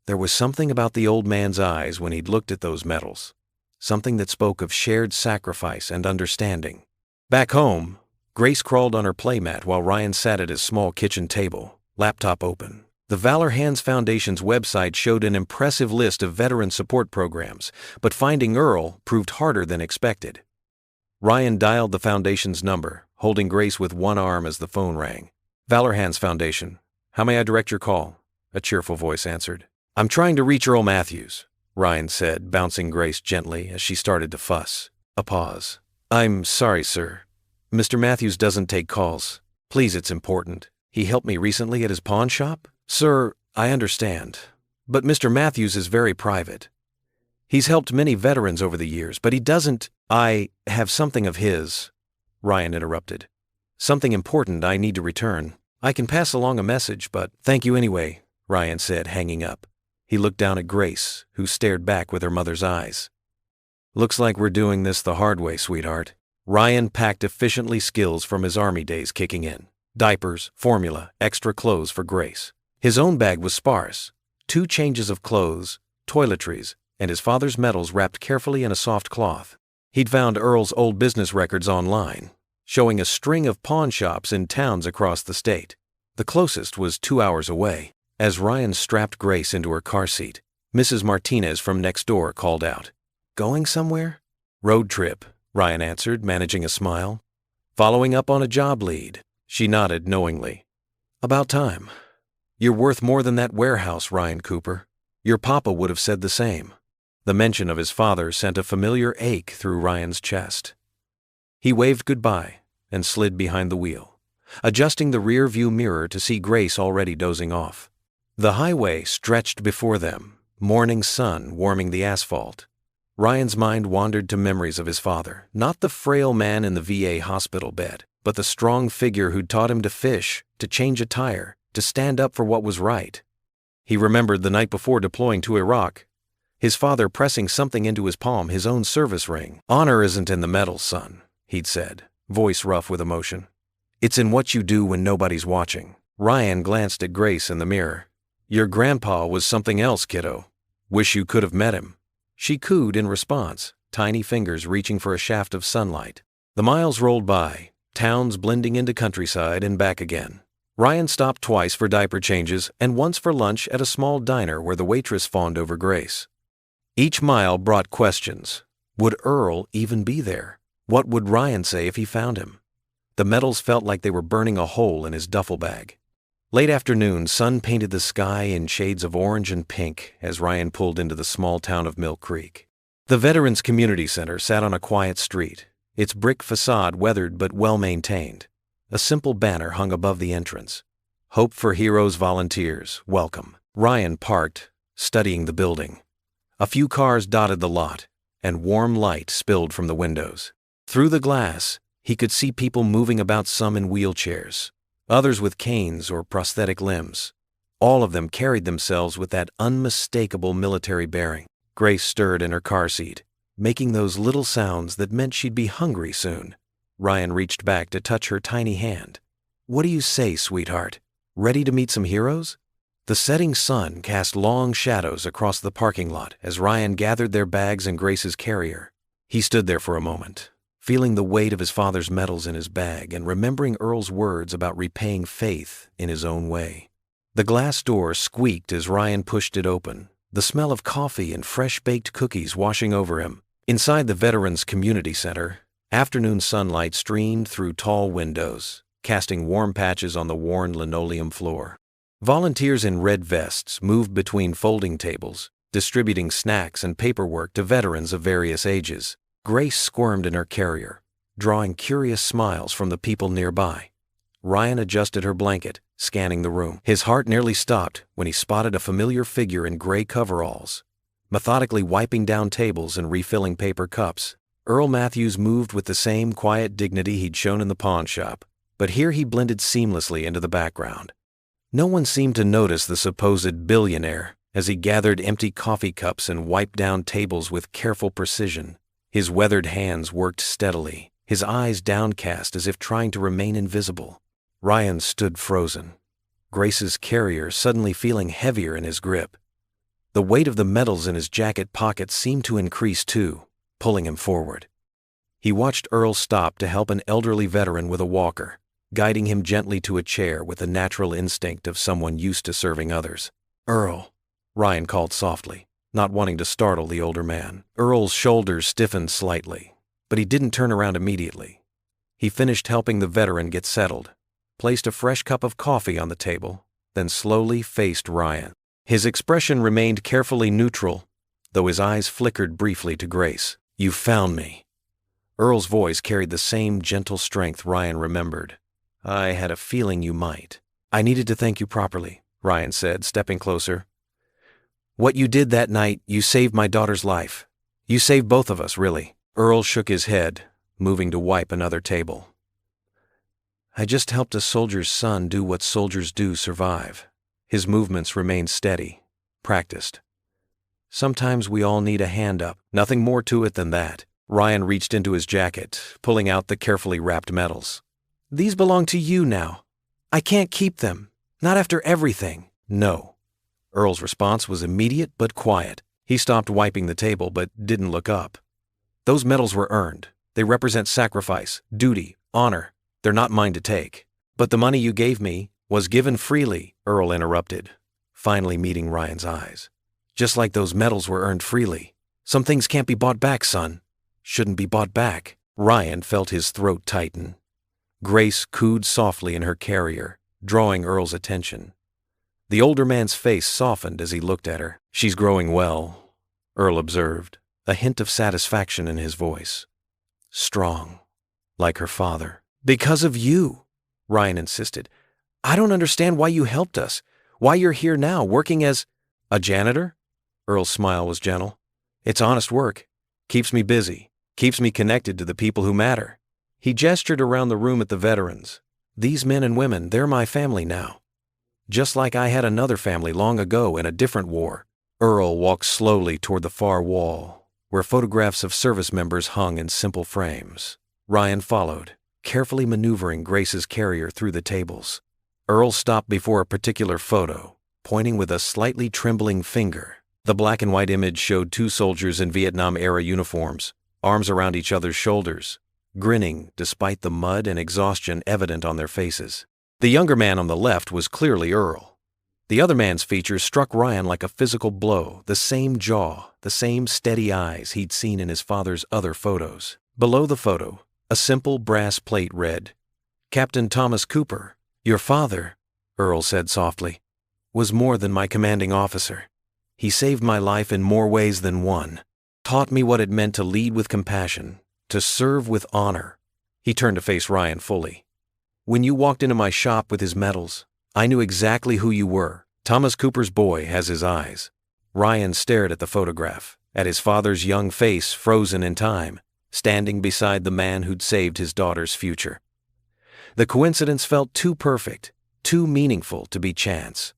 There was something about the old man's eyes when he'd looked at those medals, something that spoke of shared sacrifice and understanding. Back home, Grace crawled on her playmat while Ryan sat at his small kitchen table, laptop open. The Valor Hands Foundation's website showed an impressive list of veteran support programs, but finding Earl proved harder than expected. Ryan dialed the foundation's number, holding Grace with one arm as the phone rang. "Valor Hands Foundation. How may I direct your call?" a cheerful voice answered. "I'm trying to reach Earl Matthews," Ryan said, bouncing Grace gently as she started to fuss. A pause. "I'm sorry, sir. Mr. Matthews doesn't take calls. Please, it's important. He helped me recently at his pawn shop." "Sir, I understand. But Mr. Matthews is very private. He's helped many veterans over the years, but he doesn't—" "I have something of his," Ryan interrupted. "Something important I need to return." I can pass along a message, but thank you anyway, Ryan said, hanging up. He looked down at Grace, who stared back with her mother's eyes. Looks like we're doing this the hard way, sweetheart. Ryan packed efficiently, skills from his army days kicking in. Diapers, formula, extra clothes for Grace. His own bag was sparse. 2 changes of clothes, toiletries, and his father's medals wrapped carefully in a soft cloth. He'd found Earl's old business records online, showing a string of pawn shops in towns across the state. The closest was 2 hours away. As Ryan strapped Grace into her car seat, Mrs. Martinez from next door called out, "Going somewhere?" "Road trip," Ryan answered, managing a smile. "Following up on a job lead." She nodded knowingly. "About time. You're worth more than that warehouse, Ryan Cooper. Your papa would have said the same." The mention of his father sent a familiar ache through Ryan's chest. He waved goodbye and slid behind the wheel, adjusting the rear-view mirror to see Grace already dozing off. The highway stretched before them, morning sun warming the asphalt. Ryan's mind wandered to memories of his father, not the frail man in the VA hospital bed, but the strong figure who'd taught him to fish, to change a tire, to stand up for what was right. He remembered the night before deploying to Iraq, his father pressing something into his palm, his own service ring. "Honor isn't in the medals, son," he'd said, voice rough with emotion. "It's in what you do when nobody's watching." Ryan glanced at Grace in the mirror. "Your grandpa was something else, kiddo. Wish you could have met him." She cooed in response, tiny fingers reaching for a shaft of sunlight. The miles rolled by, towns blending into countryside and back again. Ryan stopped twice for diaper changes and once for lunch at a small diner where the waitress fawned over Grace. Each mile brought questions. Would Earl even be there? What would Ryan say if he found him? The medals felt like they were burning a hole in his duffel bag. Late afternoon, sun painted the sky in shades of orange and pink as Ryan pulled into the small town of Mill Creek. The Veterans Community Center sat on a quiet street, its brick facade weathered but well-maintained. A simple banner hung above the entrance. "Hope for Heroes Volunteers, welcome." Ryan parked, studying the building. A few cars dotted the lot, and warm light spilled from the windows. Through the glass, he could see people moving about, some in wheelchairs, others with canes or prosthetic limbs. All of them carried themselves with that unmistakable military bearing. Grace stirred in her car seat, making those little sounds that meant she'd be hungry soon. Ryan reached back to touch her tiny hand. "What do you say, sweetheart? Ready to meet some heroes?" The setting sun cast long shadows across the parking lot as Ryan gathered their bags in Grace's carrier. He stood there for a moment, feeling the weight of his father's medals in his bag and remembering Earl's words about repaying faith in his own way. The glass door squeaked as Ryan pushed it open, the smell of coffee and fresh-baked cookies washing over him. Inside the Veterans Community Center, afternoon sunlight streamed through tall windows, casting warm patches on the worn linoleum floor. Volunteers in red vests moved between folding tables, distributing snacks and paperwork to veterans of various ages. Grace squirmed in her carrier, drawing curious smiles from the people nearby. Ryan adjusted her blanket, scanning the room. His heart nearly stopped when he spotted a familiar figure in gray coveralls, methodically wiping down tables and refilling paper cups. Earl Matthews moved with the same quiet dignity he'd shown in the pawn shop, but here he blended seamlessly into the background. No one seemed to notice the supposed billionaire as he gathered empty coffee cups and wiped down tables with careful precision. His weathered hands worked steadily, his eyes downcast as if trying to remain invisible. Ryan stood frozen, Grace's carrier suddenly feeling heavier in his grip. The weight of the medals in his jacket pockets seemed to increase too, pulling him forward. He watched Earl stop to help an elderly veteran with a walker, guiding him gently to a chair with the natural instinct of someone used to serving others. "Earl," Ryan called softly, not wanting to startle the older man. Earl's shoulders stiffened slightly, but he didn't turn around immediately. He finished helping the veteran get settled, placed a fresh cup of coffee on the table, then slowly faced Ryan. His expression remained carefully neutral, though his eyes flickered briefly to Grace. "You found me." Earl's voice carried the same gentle strength Ryan remembered. "I had a feeling you might." "I needed to thank you properly," Ryan said, stepping closer. "What you did that night, you saved my daughter's life. You saved both of us, really." Earl shook his head, moving to wipe another table. I just helped a soldier's son do what soldiers do: survive. His movements remained steady, practiced. Sometimes we all need a hand up, nothing more to it than that. Ryan reached into his jacket, pulling out the carefully wrapped medals. These belong to you now. I can't keep them, not after everything. No. Earl's response was immediate but quiet. He stopped wiping the table but didn't look up. Those medals were earned. They represent sacrifice, duty, honor. They're not mine to take. But the money you gave me was given freely, Earl interrupted, finally meeting Ryan's eyes. Just like those medals were earned freely. Some things can't be bought back, son. Shouldn't be bought back. Ryan felt his throat tighten. Grace cooed softly in her carrier, drawing Earl's attention. The older man's face softened as he looked at her. She's growing well, Earl observed, a hint of satisfaction in his voice. Strong, like her father. Because of you, Ryan insisted. I don't understand why you helped us, why you're here now, working as a janitor? Earl's smile was gentle. It's honest work. Keeps me busy. Keeps me connected to the people who matter. He gestured around the room at the veterans. These men and women, they're my family now. Just like I had another family long ago in a different war. Earl walked slowly toward the far wall, where photographs of service members hung in simple frames. Ryan followed, carefully maneuvering Grace's carrier through the tables. Earl stopped before a particular photo, pointing with a slightly trembling finger. The black and white image showed two soldiers in Vietnam-era uniforms, arms around each other's shoulders, grinning despite the mud and exhaustion evident on their faces. The younger man on the left was clearly Earl. The other man's features struck Ryan like a physical blow, the same jaw, the same steady eyes he'd seen in his father's other photos. Below the photo, a simple brass plate read, Captain Thomas Cooper, your father, Earl said softly, was more than my commanding officer. He saved my life in more ways than one, taught me what it meant to lead with compassion, to serve with honor. He turned to face Ryan fully. When you walked into my shop with his medals, I knew exactly who you were. Thomas Cooper's boy has his eyes. Ryan stared at the photograph, at his father's young face frozen in time, standing beside the man who'd saved his daughter's future. The coincidence felt too perfect, too meaningful to be chance.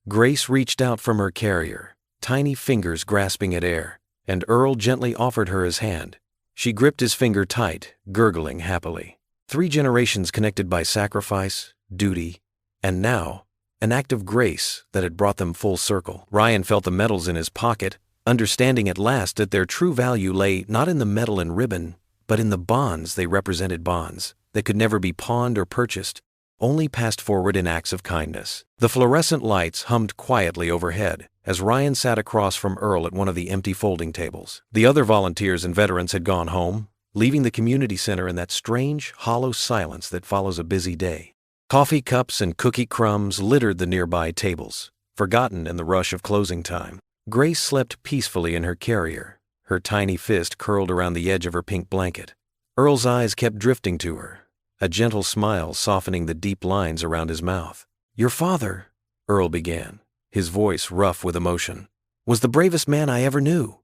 Grace reached out from her carrier, tiny fingers grasping at air, and Earl gently offered her his hand. She gripped his finger tight, gurgling happily. 3 generations connected by sacrifice, duty, and now, an act of grace that had brought them full circle. Ryan felt the medals in his pocket, understanding at last that their true value lay not in the medal and ribbon, but in the bonds they represented, bonds that could never be pawned or purchased, only passed forward in acts of kindness. The fluorescent lights hummed quietly overhead as Ryan sat across from Earl at one of the empty folding tables. The other volunteers and veterans had gone home, leaving the community center in that strange, hollow silence that follows a busy day. Coffee cups and cookie crumbs littered the nearby tables, forgotten in the rush of closing time. Grace slept peacefully in her carrier, her tiny fist curled around the edge of her pink blanket. Earl's eyes kept drifting to her, a gentle smile softening the deep lines around his mouth. Your father, Earl began, his voice rough with emotion, was the bravest man I ever knew.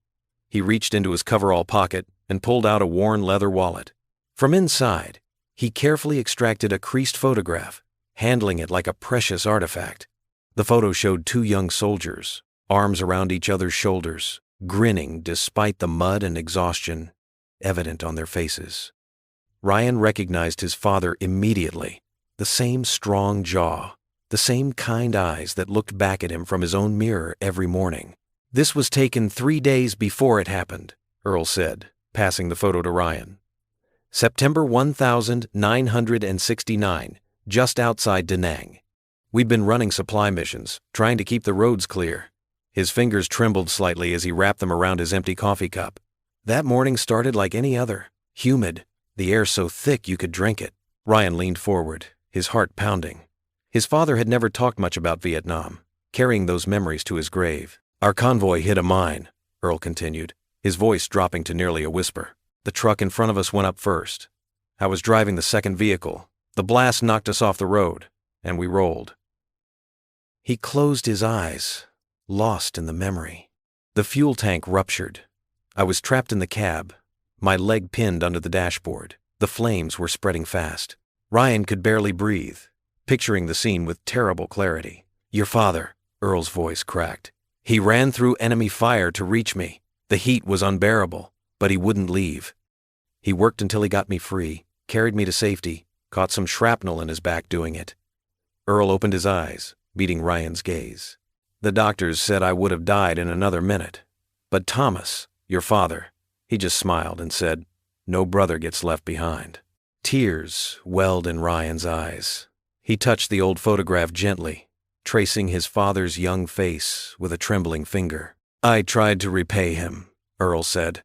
He reached into his coverall pocket and pulled out a worn leather wallet. From inside, he carefully extracted a creased photograph, handling it like a precious artifact. The photo showed 2 young soldiers, arms around each other's shoulders, grinning despite the mud and exhaustion evident on their faces. Ryan recognized his father immediately, the same strong jaw, the same kind eyes that looked back at him from his own mirror every morning. This was taken 3 days before it happened, Earl said, passing the photo to Ryan. September 1969, just outside Da Nang. We'd been running supply missions, trying to keep the roads clear. His fingers trembled slightly as he wrapped them around his empty coffee cup. That morning started like any other, humid, the air so thick you could drink it. Ryan leaned forward, his heart pounding. His father had never talked much about Vietnam, carrying those memories to his grave. Our convoy hit a mine, Earl continued, his voice dropping to nearly a whisper. The truck in front of us went up first. I was driving the second vehicle. The blast knocked us off the road, and we rolled. He closed his eyes, lost in the memory. The fuel tank ruptured. I was trapped in the cab, my leg pinned under the dashboard. The flames were spreading fast. Ryan could barely breathe, picturing the scene with terrible clarity. "Your father," Earl's voice cracked. "He ran through enemy fire to reach me. The heat was unbearable, but he wouldn't leave. He worked until he got me free, carried me to safety, caught some shrapnel in his back doing it." Earl opened his eyes, meeting Ryan's gaze. "The doctors said I would have died in another minute. But Thomas, your father," he just smiled and said, "No brother gets left behind." Tears welled in Ryan's eyes. He touched the old photograph gently, tracing his father's young face with a trembling finger. "I tried to repay him," Earl said.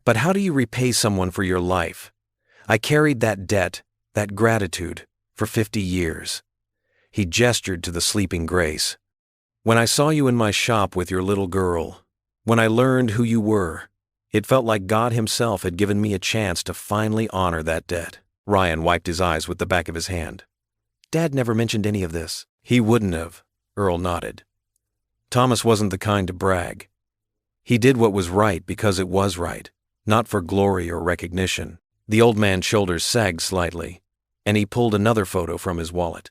"But how do you repay someone for your life? I carried that debt, that gratitude, for 50 years. He gestured to the sleeping Grace. "When I saw you in my shop with your little girl, when I learned who you were, it felt like God himself had given me a chance to finally honor that debt." Ryan wiped his eyes with the back of his hand. "Dad never mentioned any of this." "He wouldn't have," Earl nodded. "Thomas wasn't the kind to brag. He did what was right because it was right, not for glory or recognition." The old man's shoulders sagged slightly, and he pulled another photo from his wallet.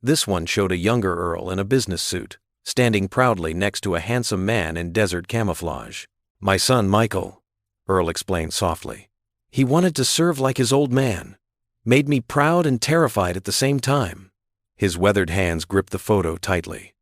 This one showed a younger Earl in a business suit, standing proudly next to a handsome man in desert camouflage. "My son, Michael," Earl explained softly. "He wanted to serve like his old man. Made me proud and terrified at the same time." His weathered hands gripped the photo tightly.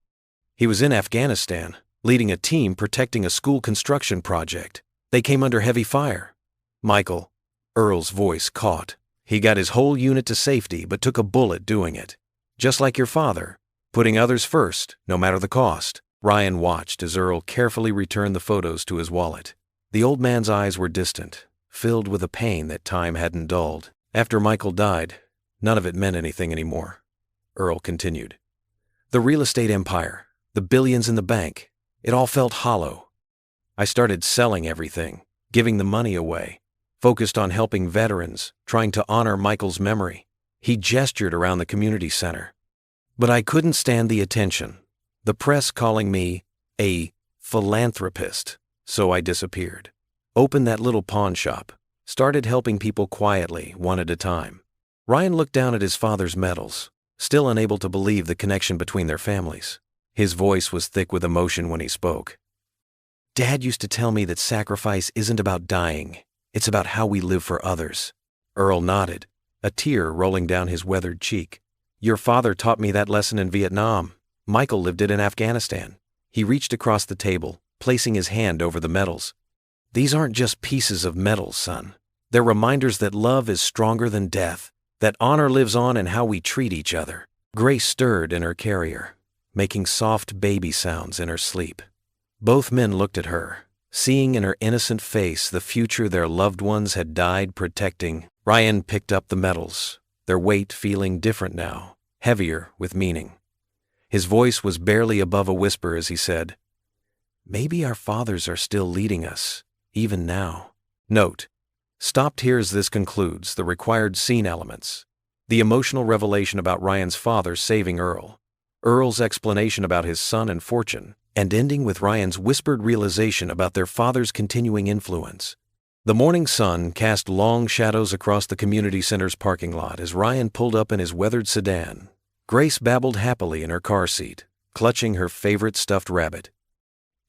"He was in Afghanistan, leading a team protecting a school construction project. They came under heavy fire. Michael," Earl's voice caught. "He got his whole unit to safety but took a bullet doing it. Just like your father, putting others first, no matter the cost." Ryan watched as Earl carefully returned the photos to his wallet. The old man's eyes were distant, filled with a pain that time hadn't dulled. "After Michael died, none of it meant anything anymore," Earl continued. "The real estate empire, the billions in the bank, it all felt hollow. I started selling everything, giving the money away, focused on helping veterans, trying to honor Michael's memory." He gestured around the community center. "But I couldn't stand the attention, the press calling me a philanthropist, so I disappeared. Opened that little pawn shop, started helping people quietly, one at a time." Ryan looked down at his father's medals, still unable to believe the connection between their families. His voice was thick with emotion when he spoke. "Dad used to tell me that sacrifice isn't about dying, it's about how we live for others." Earl nodded, a tear rolling down his weathered cheek. "Your father taught me that lesson in Vietnam. Michael lived it in Afghanistan." He reached across the table, placing his hand over the medals. "These aren't just pieces of metal, son. They're reminders that love is stronger than death, that honor lives on in how we treat each other." Grace stirred in her carrier, making soft baby sounds in her sleep. Both men looked at her, seeing in her innocent face the future their loved ones had died protecting. Ryan picked up the medals, their weight feeling different now, heavier with meaning. His voice was barely above a whisper as he said, "Maybe our fathers are still leading us, even now." Note: stopped here as this concludes the required scene elements. The emotional revelation about Ryan's father saving Earl, Earl's explanation about his son and fortune, and ending with Ryan's whispered realization about their father's continuing influence. The morning sun cast long shadows across the community center's parking lot as Ryan pulled up in his weathered sedan. Grace babbled happily in her car seat, clutching her favorite stuffed rabbit.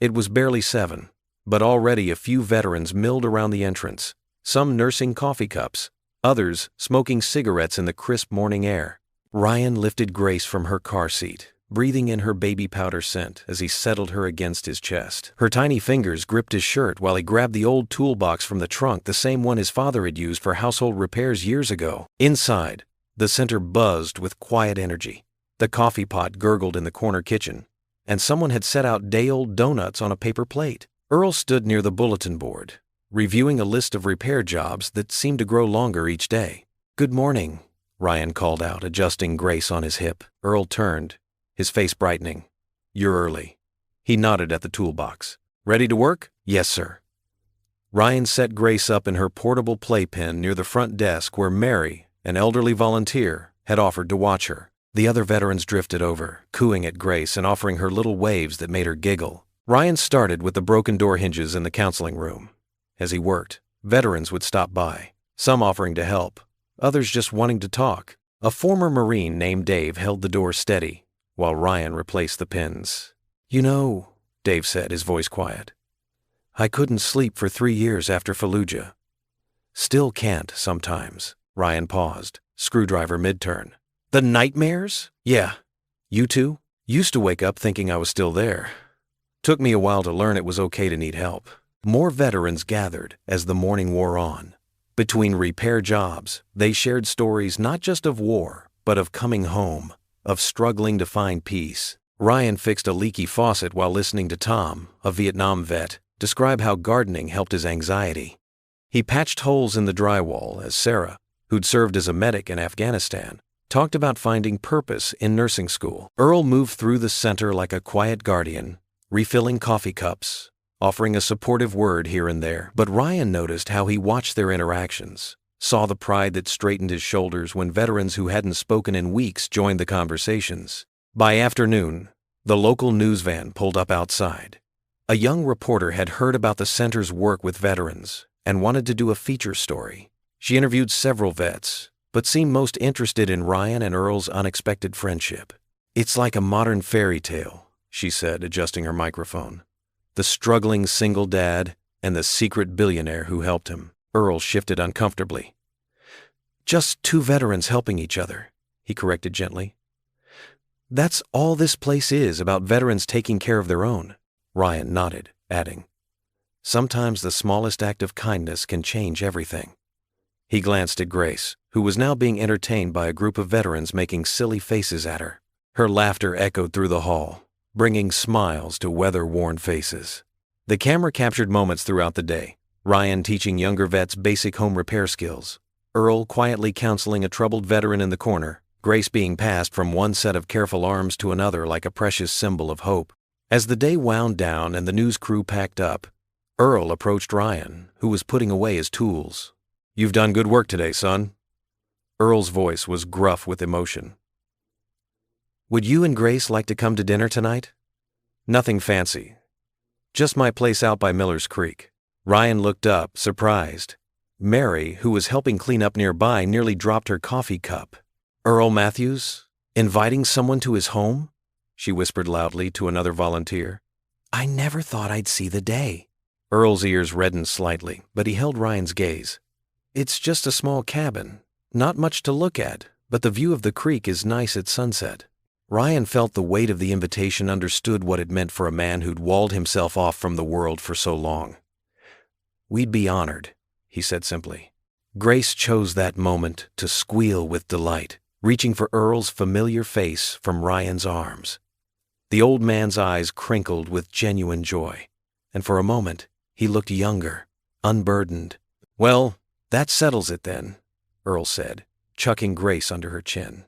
It was barely 7, but already a few veterans milled around the entrance, some nursing coffee cups, others smoking cigarettes in the crisp morning air. Ryan lifted Grace from her car seat, breathing in her baby powder scent as he settled her against his chest. Her tiny fingers gripped his shirt while he grabbed the old toolbox from the trunk, the same one his father had used for household repairs years ago. Inside, the center buzzed with quiet energy. The coffee pot gurgled in the corner kitchen, and someone had set out day-old donuts on a paper plate. Earl stood near the bulletin board, reviewing a list of repair jobs that seemed to grow longer each day. "Good morning," Ryan called out, adjusting Grace on his hip. Earl turned, his face brightening. "You're early." He nodded at the toolbox. "Ready to work?" "Yes, sir." Ryan set Grace up in her portable playpen near the front desk where Mary, an elderly volunteer, had offered to watch her. The other veterans drifted over, cooing at Grace and offering her little waves that made her giggle. Ryan started with the broken door hinges in the counseling room. As he worked, veterans would stop by, some offering to help, others just wanting to talk. A former Marine named Dave held the door steady, while Ryan replaced the pins. "You know," Dave said, his voice quiet, "I couldn't sleep for 3 years after Fallujah. Still can't sometimes." Ryan paused, screwdriver mid-turn. "The nightmares?" "Yeah. You too?" "Used to wake up thinking I was still there. Took me a while to learn it was okay to need help." More veterans gathered as the morning wore on. Between repair jobs, they shared stories not just of war, but of coming home, of struggling to find peace. Ryan fixed a leaky faucet while listening to Tom, a Vietnam vet, describe how gardening helped his anxiety. He patched holes in the drywall as Sarah, who'd served as a medic in Afghanistan, talked about finding purpose in nursing school. Earl moved through the center like a quiet guardian, refilling coffee cups, offering a supportive word here and there. But Ryan noticed how he watched their interactions, saw the pride that straightened his shoulders when veterans who hadn't spoken in weeks joined the conversations. By afternoon, the local news van pulled up outside. A young reporter had heard about the center's work with veterans and wanted to do a feature story. She interviewed several vets, but seemed most interested in Ryan and Earl's unexpected friendship. "It's like a modern fairy tale," she said, adjusting her microphone. "The struggling single dad and the secret billionaire who helped him." Earl shifted uncomfortably. "Just 2 veterans helping each other," he corrected gently. "That's all this place is, about veterans taking care of their own." Ryan nodded, adding, "Sometimes the smallest act of kindness can change everything." He glanced at Grace, who was now being entertained by a group of veterans making silly faces at her. Her laughter echoed through the hall, bringing smiles to weather-worn faces. The camera captured moments throughout the day, Ryan teaching younger vets basic home repair skills, Earl quietly counseling a troubled veteran in the corner, Grace being passed from one set of careful arms to another like a precious symbol of hope. As the day wound down and the news crew packed up, Earl approached Ryan, who was putting away his tools. "You've done good work today, son." Earl's voice was gruff with emotion. "Would you and Grace like to come to dinner tonight?" "Nothing fancy. Just my place out by Miller's Creek." Ryan looked up, surprised. Mary, who was helping clean up nearby, nearly dropped her coffee cup. "Earl Matthews? Inviting someone to his home?" she whispered loudly to another volunteer. "I never thought I'd see the day." Earl's ears reddened slightly, but he held Ryan's gaze. "It's just a small cabin. Not much to look at, but the view of the creek is nice at sunset." Ryan felt the weight of the invitation, understood what it meant for a man who'd walled himself off from the world for so long. "We'd be honored," he said simply. Grace chose that moment to squeal with delight, reaching for Earl's familiar face from Ryan's arms. The old man's eyes crinkled with genuine joy, and for a moment he looked younger, unburdened. "Well, that settles it then," Earl said, chucking Grace under her chin.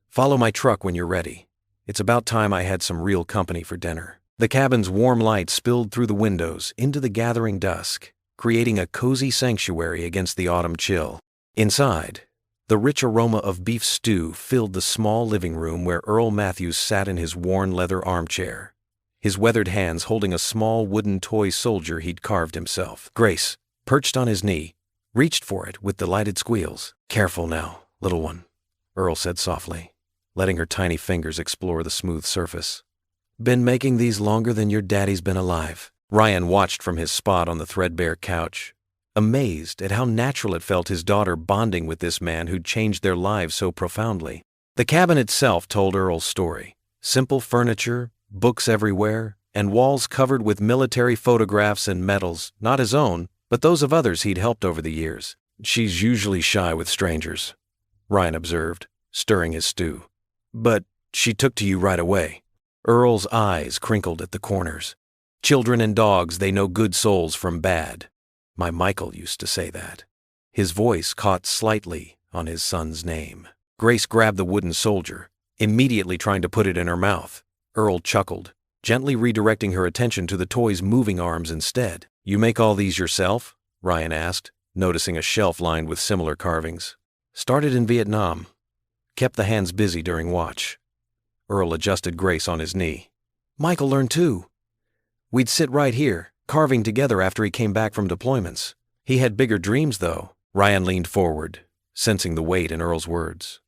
"Follow my truck when you're ready. It's about time I had some real company for dinner." The cabin's warm light spilled through the windows into the gathering dusk, creating a cozy sanctuary against the autumn chill. Inside, the rich aroma of beef stew filled the small living room where Earl Matthews sat in his worn leather armchair, his weathered hands holding a small wooden toy soldier he'd carved himself. Grace, perched on his knee, reached for it with delighted squeals. "Careful now, little one," Earl said softly, letting her tiny fingers explore the smooth surface. "Been making these longer than your daddy's been alive." Ryan watched from his spot on the threadbare couch, amazed at how natural it felt, his daughter bonding with this man who'd changed their lives so profoundly. The cabin itself told Earl's story. Simple furniture, books everywhere, and walls covered with military photographs and medals, not his own, but those of others he'd helped over the years. "She's usually shy with strangers," Ryan observed, stirring his stew. "But she took to you right away." Earl's eyes crinkled at the corners. "Children and dogs, they know good souls from bad. My Michael used to say that." His voice caught slightly on his son's name. Grace grabbed the wooden soldier, immediately trying to put it in her mouth. Earl chuckled, gently redirecting her attention to the toy's moving arms instead. "You make all these yourself?" Ryan asked, noticing a shelf lined with similar carvings. "Started in Vietnam. Kept the hands busy during watch." Earl adjusted Grace on his knee. "Michael learned too. We'd sit right here, carving together after he came back from deployments. He had bigger dreams, though." Ryan leaned forward, sensing the weight in Earl's words.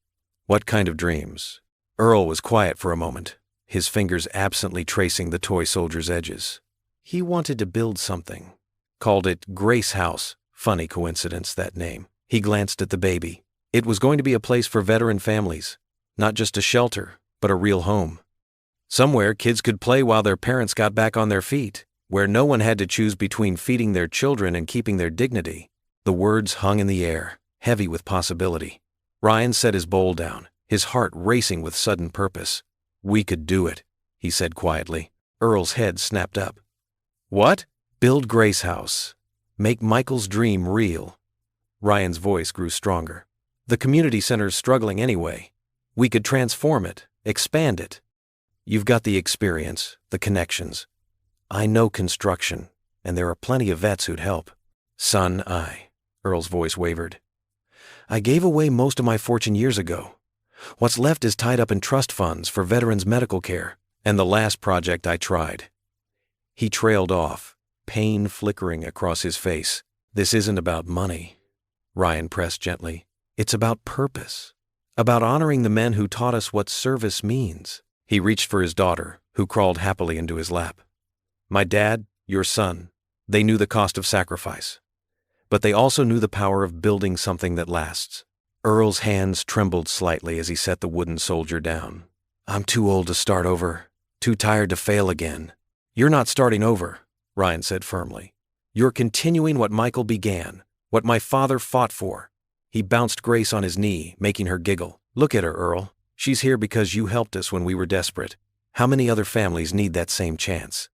What kind of dreams? Earl was quiet for a moment, his fingers absently tracing the toy soldier's edges. He wanted to build something. Called it Grace House. Funny coincidence, that name. He glanced at the baby. It was going to be a place for veteran families. Not just a shelter, but a real home. Somewhere kids could play while their parents got back on their feet, where no one had to choose between feeding their children and keeping their dignity. The words hung in the air, heavy with possibility. Ryan set his bowl down, his heart racing with sudden purpose. "We could do it," he said quietly. Earl's head snapped up. "What?" "Build Grace House. Make Michael's dream real." Ryan's voice grew stronger. "The community center's struggling anyway. We could transform it, expand it. You've got the experience, the connections. I know construction, and there are plenty of vets who'd help." "Son, Earl's voice wavered. "I gave away most of my fortune years ago. What's left is tied up in trust funds for veterans' medical care, and the last project I tried." He trailed off, pain flickering across his face. "This isn't about money," Ryan pressed gently. "It's about purpose, about honoring the men who taught us what service means." He reached for his daughter, who crawled happily into his lap. "My dad, your son, they knew the cost of sacrifice. But they also knew the power of building something that lasts." Earl's hands trembled slightly as he set the wooden soldier down. "I'm too old to start over, too tired to fail again." "You're not starting over," Ryan said firmly. "You're continuing what Michael began, what my father fought for." He bounced Grace on his knee, making her giggle. "Look at her, Earl. She's here because you helped us when we were desperate. How many other families need that same chance?"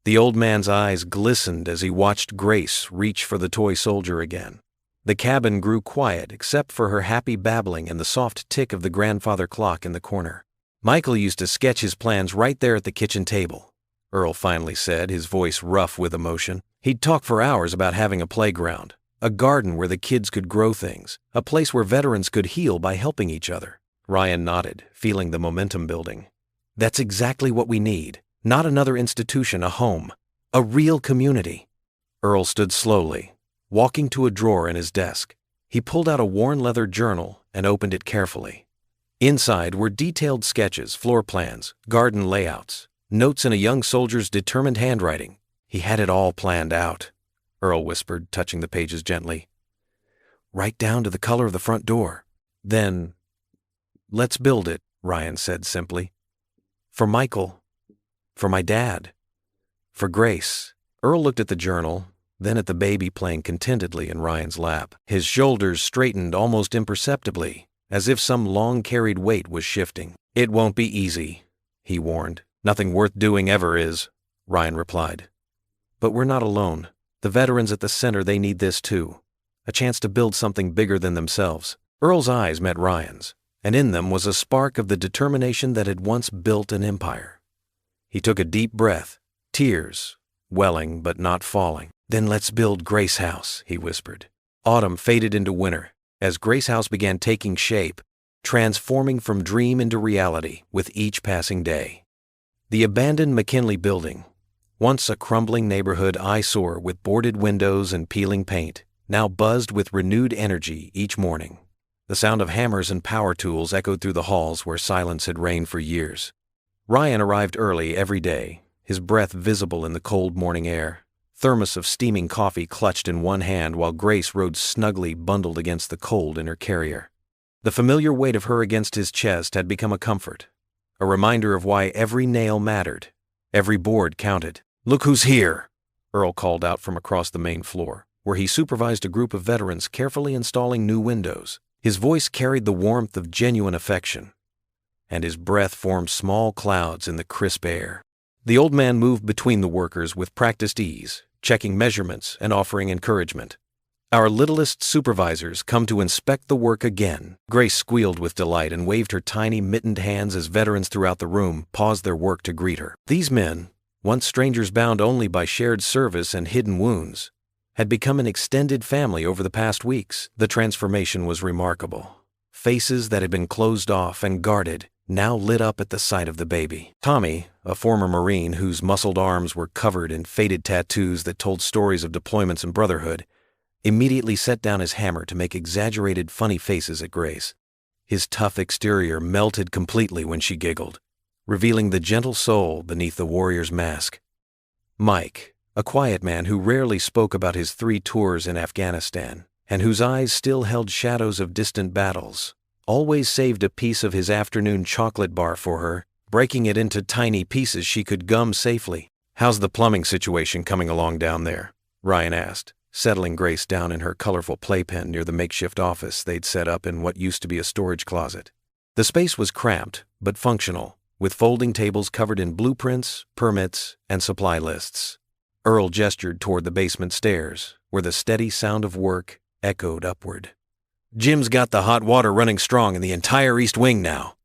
The old man's eyes glistened as he watched Grace reach for the toy soldier again. The cabin grew quiet except for her happy babbling and the soft tick of the grandfather clock in the corner. "Michael used to sketch his plans right there at the kitchen table," Earl finally said, his voice rough with emotion. "He'd talk for hours about having a playground, a garden where the kids could grow things, a place where veterans could heal by helping each other." Ryan nodded, feeling the momentum building. "That's exactly what we need. Not another institution, a home. A real community." Earl stood slowly, walking to a drawer in his desk. He pulled out a worn leather journal and opened it carefully. Inside were detailed sketches, floor plans, garden layouts, notes in a young soldier's determined handwriting. He had it all planned out, Earl whispered, touching the pages gently. "Right down to the color of the front door. Then, let's build it," Ryan said simply. "For Michael. For my dad. For Grace." Earl looked at the journal, then at the baby playing contentedly in Ryan's lap. His shoulders straightened almost imperceptibly, as if some long-carried weight was shifting. "It won't be easy," he warned. "Nothing worth doing ever is," Ryan replied. "But we're not alone. The veterans at the center, they need this too. A chance to build something bigger than themselves." Earl's eyes met Ryan's, and in them was a spark of the determination that had once built an empire. He took a deep breath, tears welling but not falling. "Then let's build Grace House," he whispered. Autumn faded into winter as Grace House began taking shape, transforming from dream into reality with each passing day. The abandoned McKinley building, once a crumbling neighborhood eyesore with boarded windows and peeling paint, now buzzed with renewed energy each morning. The sound of hammers and power tools echoed through the halls where silence had reigned for years. Ryan arrived early every day, his breath visible in the cold morning air. Thermos of steaming coffee clutched in one hand while Grace rode snugly bundled against the cold in her carrier. The familiar weight of her against his chest had become a comfort, a reminder of why every nail mattered, every board counted. "Look who's here," Earl called out from across the main floor, where he supervised a group of veterans carefully installing new windows. His voice carried the warmth of genuine affection, and his breath formed small clouds in the crisp air. The old man moved between the workers with practiced ease, checking measurements and offering encouragement. "Our littlest supervisors come to inspect the work again." Grace squealed with delight and waved her tiny mittened hands as veterans throughout the room paused their work to greet her. These men, once strangers bound only by shared service and hidden wounds, had become an extended family over the past weeks. The transformation was remarkable. Faces that had been closed off and guarded now lit up at the sight of the baby. Tommy, a former Marine whose muscled arms were covered in faded tattoos that told stories of deployments and brotherhood, immediately set down his hammer to make exaggerated funny faces at Grace. His tough exterior melted completely when she giggled, revealing the gentle soul beneath the warrior's mask. Mike, a quiet man who rarely spoke about his 3 tours in Afghanistan, and whose eyes still held shadows of distant battles, always saved a piece of his afternoon chocolate bar for her, breaking it into tiny pieces she could gum safely. "How's the plumbing situation coming along down there?" Ryan asked, settling Grace down in her colorful playpen near the makeshift office they'd set up in what used to be a storage closet. The space was cramped, but functional, with folding tables covered in blueprints, permits, and supply lists. Earl gestured toward the basement stairs, where the steady sound of work echoed upward. "Jim's got the hot water running strong in the entire east wing now.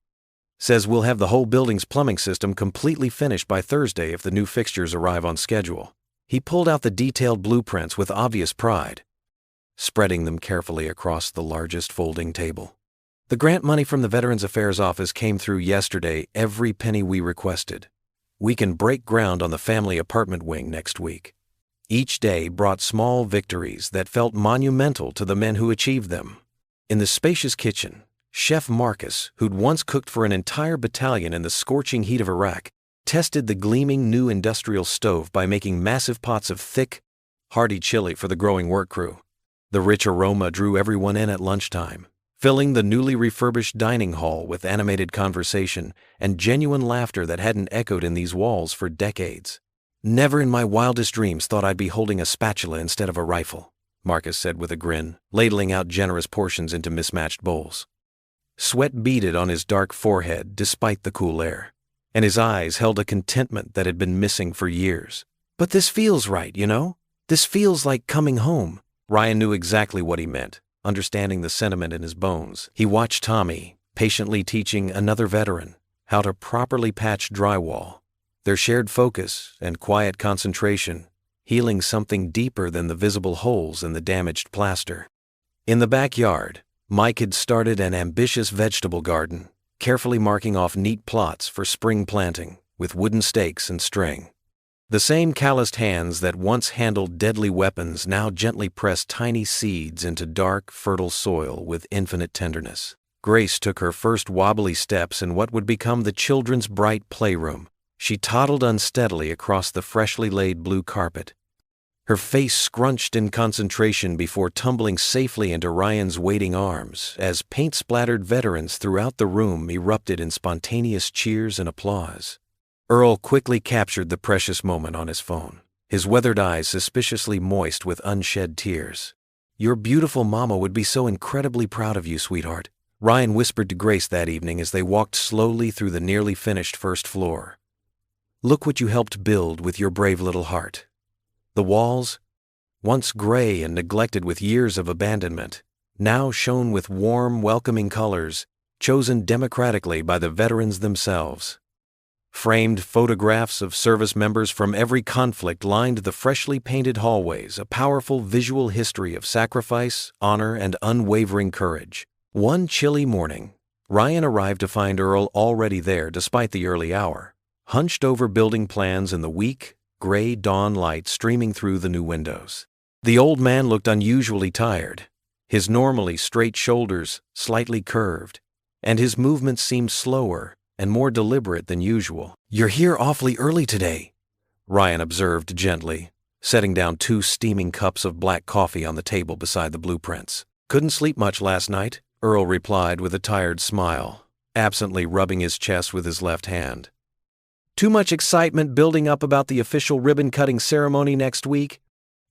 Says we'll have the whole building's plumbing system completely finished by Thursday if the new fixtures arrive on schedule." He pulled out the detailed blueprints with obvious pride, spreading them carefully across the largest folding table. "The grant money from the Veterans Affairs Office came through yesterday, every penny we requested. We can break ground on the family apartment wing next week." Each day brought small victories that felt monumental to the men who achieved them. In the spacious kitchen, Chef Marcus, who'd once cooked for an entire battalion in the scorching heat of Iraq, tested the gleaming new industrial stove by making massive pots of thick, hearty chili for the growing work crew. The rich aroma drew everyone in at lunchtime, filling the newly refurbished dining hall with animated conversation and genuine laughter that hadn't echoed in these walls for decades. "Never in my wildest dreams thought I'd be holding a spatula instead of a rifle," Marcus said with a grin, ladling out generous portions into mismatched bowls. Sweat beaded on his dark forehead despite the cool air, and his eyes held a contentment that had been missing for years. "But this feels right, you know? This feels like coming home." Ryan knew exactly what he meant, understanding the sentiment in his bones. He watched Tommy, patiently teaching another veteran how to properly patch drywall, their shared focus and quiet concentration healing something deeper than the visible holes in the damaged plaster. In the backyard, Mike had started an ambitious vegetable garden, carefully marking off neat plots for spring planting with wooden stakes and string. The same calloused hands that once handled deadly weapons now gently pressed tiny seeds into dark, fertile soil with infinite tenderness. Grace took her first wobbly steps in what would become the children's bright playroom. She toddled unsteadily across the freshly laid blue carpet, her face scrunched in concentration before tumbling safely into Ryan's waiting arms as paint-splattered veterans throughout the room erupted in spontaneous cheers and applause. Earl quickly captured the precious moment on his phone, his weathered eyes suspiciously moist with unshed tears. "Your beautiful mama would be so incredibly proud of you, sweetheart," Ryan whispered to Grace that evening as they walked slowly through the nearly finished first floor. "Look what you helped build with your brave little heart." The walls, once gray and neglected with years of abandonment, now shone with warm, welcoming colors, chosen democratically by the veterans themselves. Framed photographs of service members from every conflict lined the freshly painted hallways, a powerful visual history of sacrifice, honor, and unwavering courage. One chilly morning, Ryan arrived to find Earl already there despite the early hour, hunched over building plans in the weak, gray dawn light streaming through the new windows. The old man looked unusually tired, his normally straight shoulders slightly curved, and his movements seemed slower and more deliberate than usual. "You're here awfully early today," Ryan observed gently, setting down 2 steaming cups of black coffee on the table beside the blueprints. "Couldn't sleep much last night," Earl replied with a tired smile, absently rubbing his chest with his left hand. "Too much excitement building up about the official ribbon-cutting ceremony next week,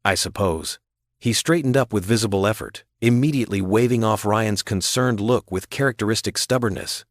I suppose." He straightened up with visible effort, immediately waving off Ryan's concerned look with characteristic stubbornness.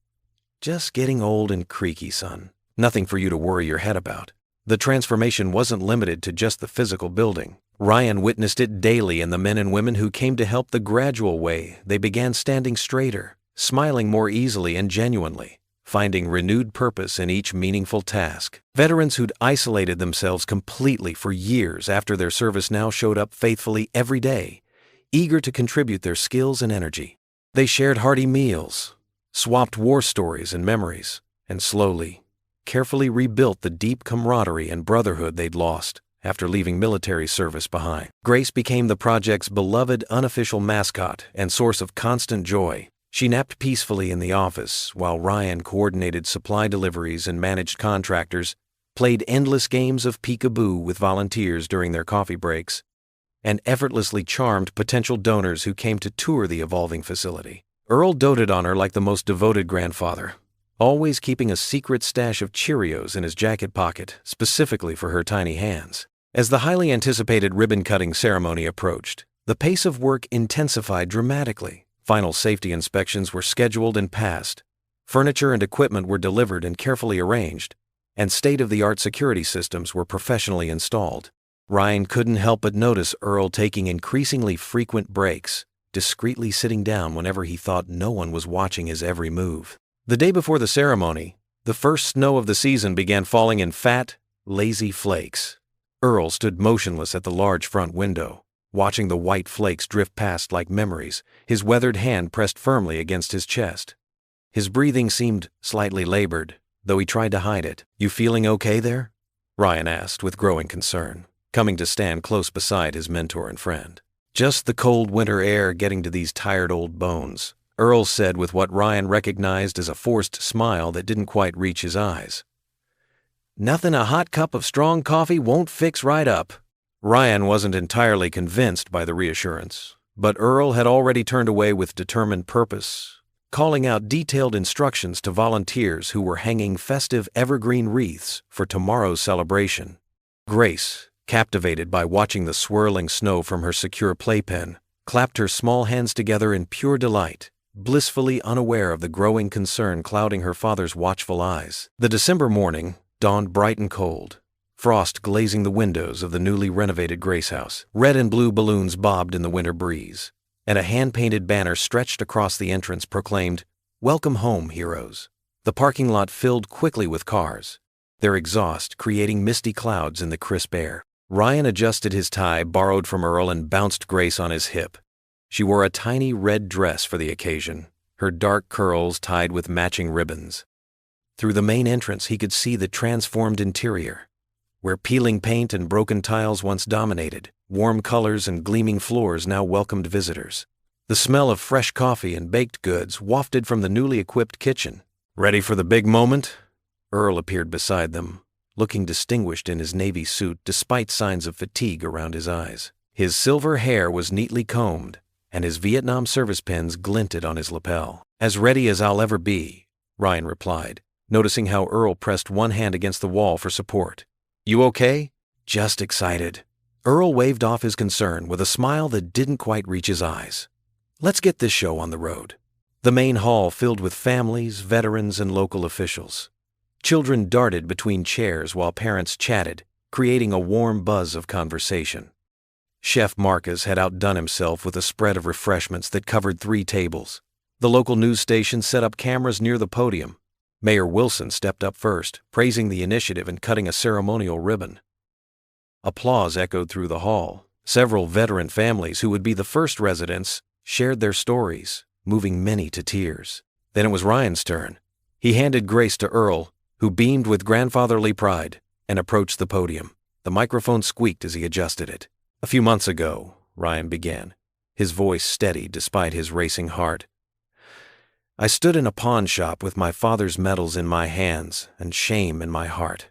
"Just getting old and creaky, son. Nothing for you to worry your head about." The transformation wasn't limited to just the physical building. Ryan witnessed it daily in the men and women who came to help the gradual way they began standing straighter, smiling more easily and genuinely, finding renewed purpose in each meaningful task. Veterans who'd isolated themselves completely for years after their service now showed up faithfully every day, eager to contribute their skills and energy. They shared hearty meals, swapped war stories and memories, and slowly, carefully rebuilt the deep camaraderie and brotherhood they'd lost after leaving military service behind. Grace became the project's beloved unofficial mascot and source of constant joy, She napped peacefully in the office while Ryan coordinated supply deliveries and managed contractors, played endless games of peekaboo with volunteers during their coffee breaks, and effortlessly charmed potential donors who came to tour the evolving facility. Earl doted on her like the most devoted grandfather, always keeping a secret stash of Cheerios in his jacket pocket specifically for her tiny hands. As the highly anticipated ribbon-cutting ceremony approached, the pace of work intensified dramatically. Final safety inspections were scheduled and passed. Furniture and equipment were delivered and carefully arranged, and state-of-the-art security systems were professionally installed. Ryan couldn't help but notice Earl taking increasingly frequent breaks, discreetly sitting down whenever he thought no one was watching his every move. The day before the ceremony, the first snow of the season began falling in fat, lazy flakes. Earl stood motionless at the large front window, watching the white flakes drift past like memories, his weathered hand pressed firmly against his chest. His breathing seemed slightly labored, though he tried to hide it. "You feeling okay there?" Ryan asked with growing concern, coming to stand close beside his mentor and friend. "Just the cold winter air getting to these tired old bones," Earl said with what Ryan recognized as a forced smile that didn't quite reach his eyes. "Nothing a hot cup of strong coffee won't fix right up." Ryan wasn't entirely convinced by the reassurance, but Earl had already turned away with determined purpose, calling out detailed instructions to volunteers who were hanging festive evergreen wreaths for tomorrow's celebration. Grace, captivated by watching the swirling snow from her secure playpen, clapped her small hands together in pure delight, blissfully unaware of the growing concern clouding her father's watchful eyes. The December morning dawned bright and cold, frost glazing the windows of the newly renovated Grace house. Red and blue balloons bobbed in the winter breeze, and a hand-painted banner stretched across the entrance proclaimed, "Welcome home, heroes." The parking lot filled quickly with cars, their exhaust creating misty clouds in the crisp air. Ryan adjusted his tie borrowed from Earl and bounced Grace on his hip. She wore a tiny red dress for the occasion, her dark curls tied with matching ribbons. Through the main entrance he could see the transformed interior. Where peeling paint and broken tiles once dominated, warm colors and gleaming floors now welcomed visitors. The smell of fresh coffee and baked goods wafted from the newly equipped kitchen. "Ready for the big moment?" Earl appeared beside them, looking distinguished in his navy suit despite signs of fatigue around his eyes. His silver hair was neatly combed, and his Vietnam service pins glinted on his lapel. "As ready as I'll ever be," Ryan replied, noticing how Earl pressed one hand against the wall for support. "You okay?" "Just excited." Earl waved off his concern with a smile that didn't quite reach his eyes. "Let's get this show on the road." The main hall filled with families, veterans, and local officials. Children darted between chairs while parents chatted, creating a warm buzz of conversation. Chef Marcus had outdone himself with a spread of refreshments that covered 3 tables. The local news station set up cameras near the podium. Mayor Wilson stepped up first, praising the initiative and cutting a ceremonial ribbon. Applause echoed through the hall. Several veteran families who would be the first residents shared their stories, moving many to tears. Then it was Ryan's turn. He handed Grace to Earl, who beamed with grandfatherly pride, and approached the podium. The microphone squeaked as he adjusted it. "A few months ago," Ryan began, his voice steady despite his racing heart, "I stood in a pawn shop with my father's medals in my hands and shame in my heart.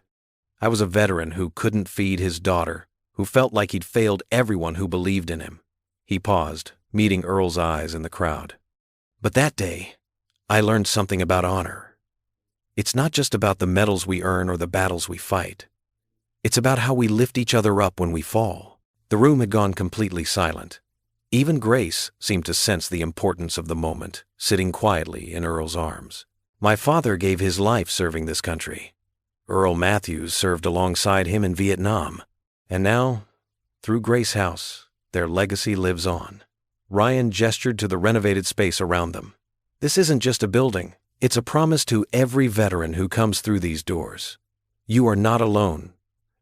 I was a veteran who couldn't feed his daughter, who felt like he'd failed everyone who believed in him." He paused, meeting Earl's eyes in the crowd. "But that day, I learned something about honor. It's not just about the medals we earn or the battles we fight. It's about how we lift each other up when we fall." The room had gone completely silent. Even Grace seemed to sense the importance of the moment, sitting quietly in Earl's arms. "My father gave his life serving this country. Earl Matthews served alongside him in Vietnam. And now, through Grace House, their legacy lives on." Ryan gestured to the renovated space around them. "This isn't just a building. It's a promise to every veteran who comes through these doors. You are not alone.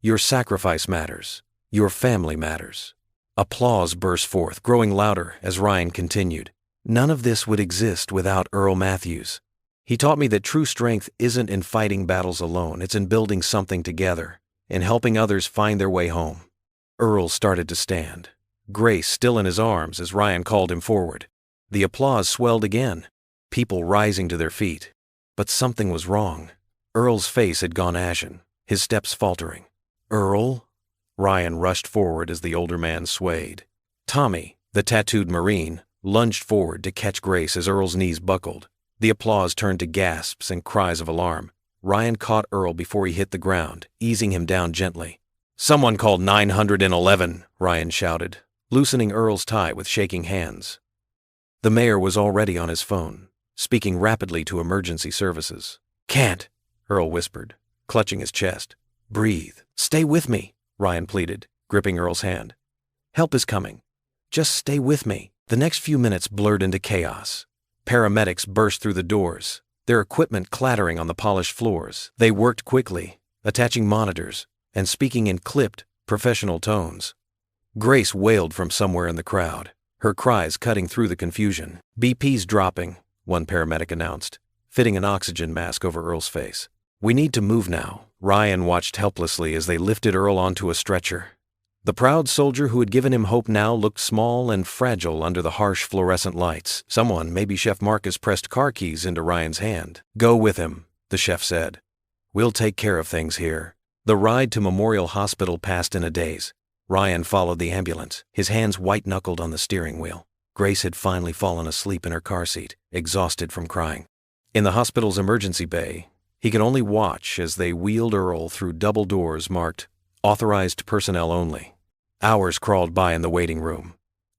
Your sacrifice matters. Your family matters." Applause burst forth, growing louder as Ryan continued. "None of this would exist without Earl Matthews. He taught me that true strength isn't in fighting battles alone, it's in building something together, in helping others find their way home." Earl started to stand, Grace still in his arms as Ryan called him forward. The applause swelled again. people rising to their feet. But something was wrong. Earl's face had gone ashen, his steps faltering. "Earl?" Ryan rushed forward as the older man swayed. Tommy, the tattooed Marine, lunged forward to catch Grace as Earl's knees buckled. The applause turned to gasps and cries of alarm. Ryan caught Earl before he hit the ground, easing him down gently. "Someone called 911, Ryan shouted, loosening Earl's tie with shaking hands. The mayor was already on his phone, speaking rapidly to emergency services. "Can't," Earl whispered, clutching his chest. "Breathe. Stay with me," Ryan pleaded, gripping Earl's hand. "Help is coming. Just stay with me." The next few minutes blurred into chaos. Paramedics burst through the doors, their equipment clattering on the polished floors. They worked quickly, attaching monitors and speaking in clipped, professional tones. Grace wailed from somewhere in the crowd, her cries cutting through the confusion. "BP's dropping," one paramedic announced, fitting an oxygen mask over Earl's face. "We need to move now." Ryan watched helplessly as they lifted Earl onto a stretcher. The proud soldier who had given him hope now looked small and fragile under the harsh fluorescent lights. Someone, maybe Chef Marcus, pressed car keys into Ryan's hand. "Go with him," the chef said. "We'll take care of things here." The ride to Memorial Hospital passed in a daze. Ryan followed the ambulance, his hands white-knuckled on the steering wheel. Grace had finally fallen asleep in her car seat, exhausted from crying. In the hospital's emergency bay, he could only watch as they wheeled Earl through double doors marked "Authorized Personnel Only." Hours crawled by in the waiting room.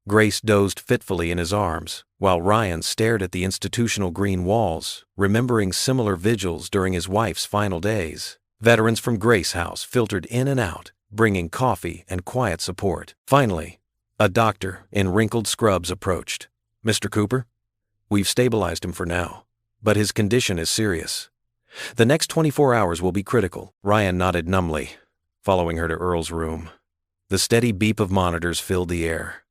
Grace dozed fitfully in his arms, while Ryan stared at the institutional green walls, remembering similar vigils during his wife's final days. Veterans from Grace House filtered in and out, bringing coffee and quiet support. Finally, a doctor in wrinkled scrubs approached. "Mr. Cooper? We've stabilized him for now, but his condition is serious. The next 24 hours will be critical." Ryan nodded numbly, following her to Earl's room. The steady beep of monitors filled the air.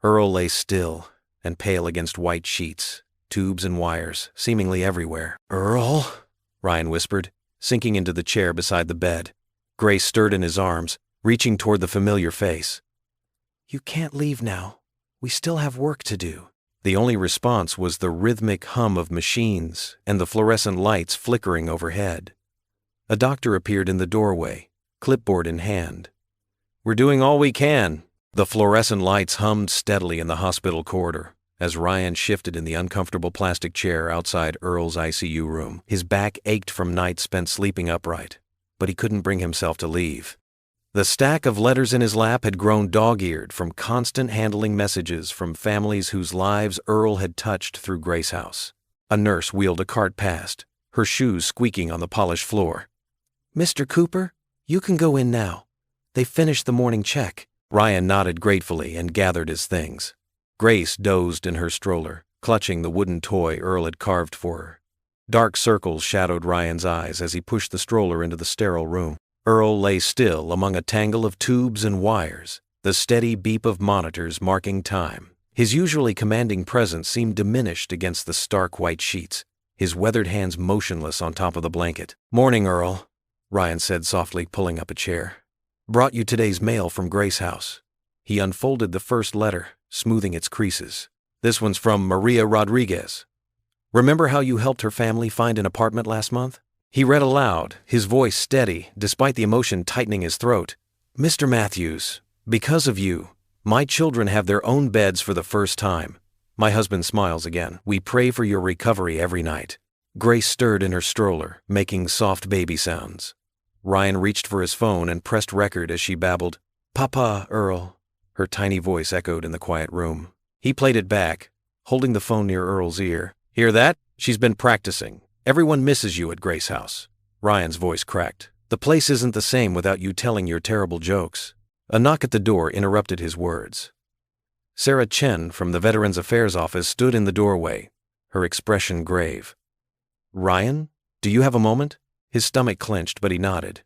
Earl lay still and pale against white sheets, tubes and wires, seemingly everywhere. "Earl?" Ryan whispered, sinking into the chair beside the bed. Grace stirred in his arms, reaching toward the familiar face. "You can't leave now. We still have work to do." The only response was the rhythmic hum of machines and the fluorescent lights flickering overhead. A doctor appeared in the doorway, clipboard in hand. "We're doing all we can." The fluorescent lights hummed steadily in the hospital corridor as Ryan shifted in the uncomfortable plastic chair outside Earl's ICU room. His back ached from nights spent sleeping upright, but he couldn't bring himself to leave. The stack of letters in his lap had grown dog-eared from constant handling messages from families whose lives Earl had touched through Grace House. A nurse wheeled a cart past, her shoes squeaking on the polished floor. "Mr. Cooper, you can go in now. They finished the morning check." Ryan nodded gratefully and gathered his things. Grace dozed in her stroller, clutching the wooden toy Earl had carved for her. Dark circles shadowed Ryan's eyes as he pushed the stroller into the sterile room. Earl lay still among a tangle of tubes and wires, the steady beep of monitors marking time. His usually commanding presence seemed diminished against the stark white sheets, his weathered hands motionless on top of the blanket. "Morning, Earl," Ryan said softly, pulling up a chair. "Brought you today's mail from Grace House." He unfolded the first letter, smoothing its creases. "This one's from Maria Rodriguez. Remember how you helped her family find an apartment last month?" He read aloud, his voice steady, despite the emotion tightening his throat. "Mr. Matthews, because of you, my children have their own beds for the first time. My husband smiles again. We pray for your recovery every night." Grace stirred in her stroller, making soft baby sounds. Ryan reached for his phone and pressed record as she babbled, "Papa, Earl." Her tiny voice echoed in the quiet room. He played it back, holding the phone near Earl's ear. "Hear that? She's been practicing. Everyone misses you at Grace House." Ryan's voice cracked. "The place isn't the same without you telling your terrible jokes." A knock at the door interrupted his words. Sarah Chen from the Veterans Affairs office stood in the doorway, her expression grave. "Ryan, do you have a moment?" His stomach clenched, but he nodded.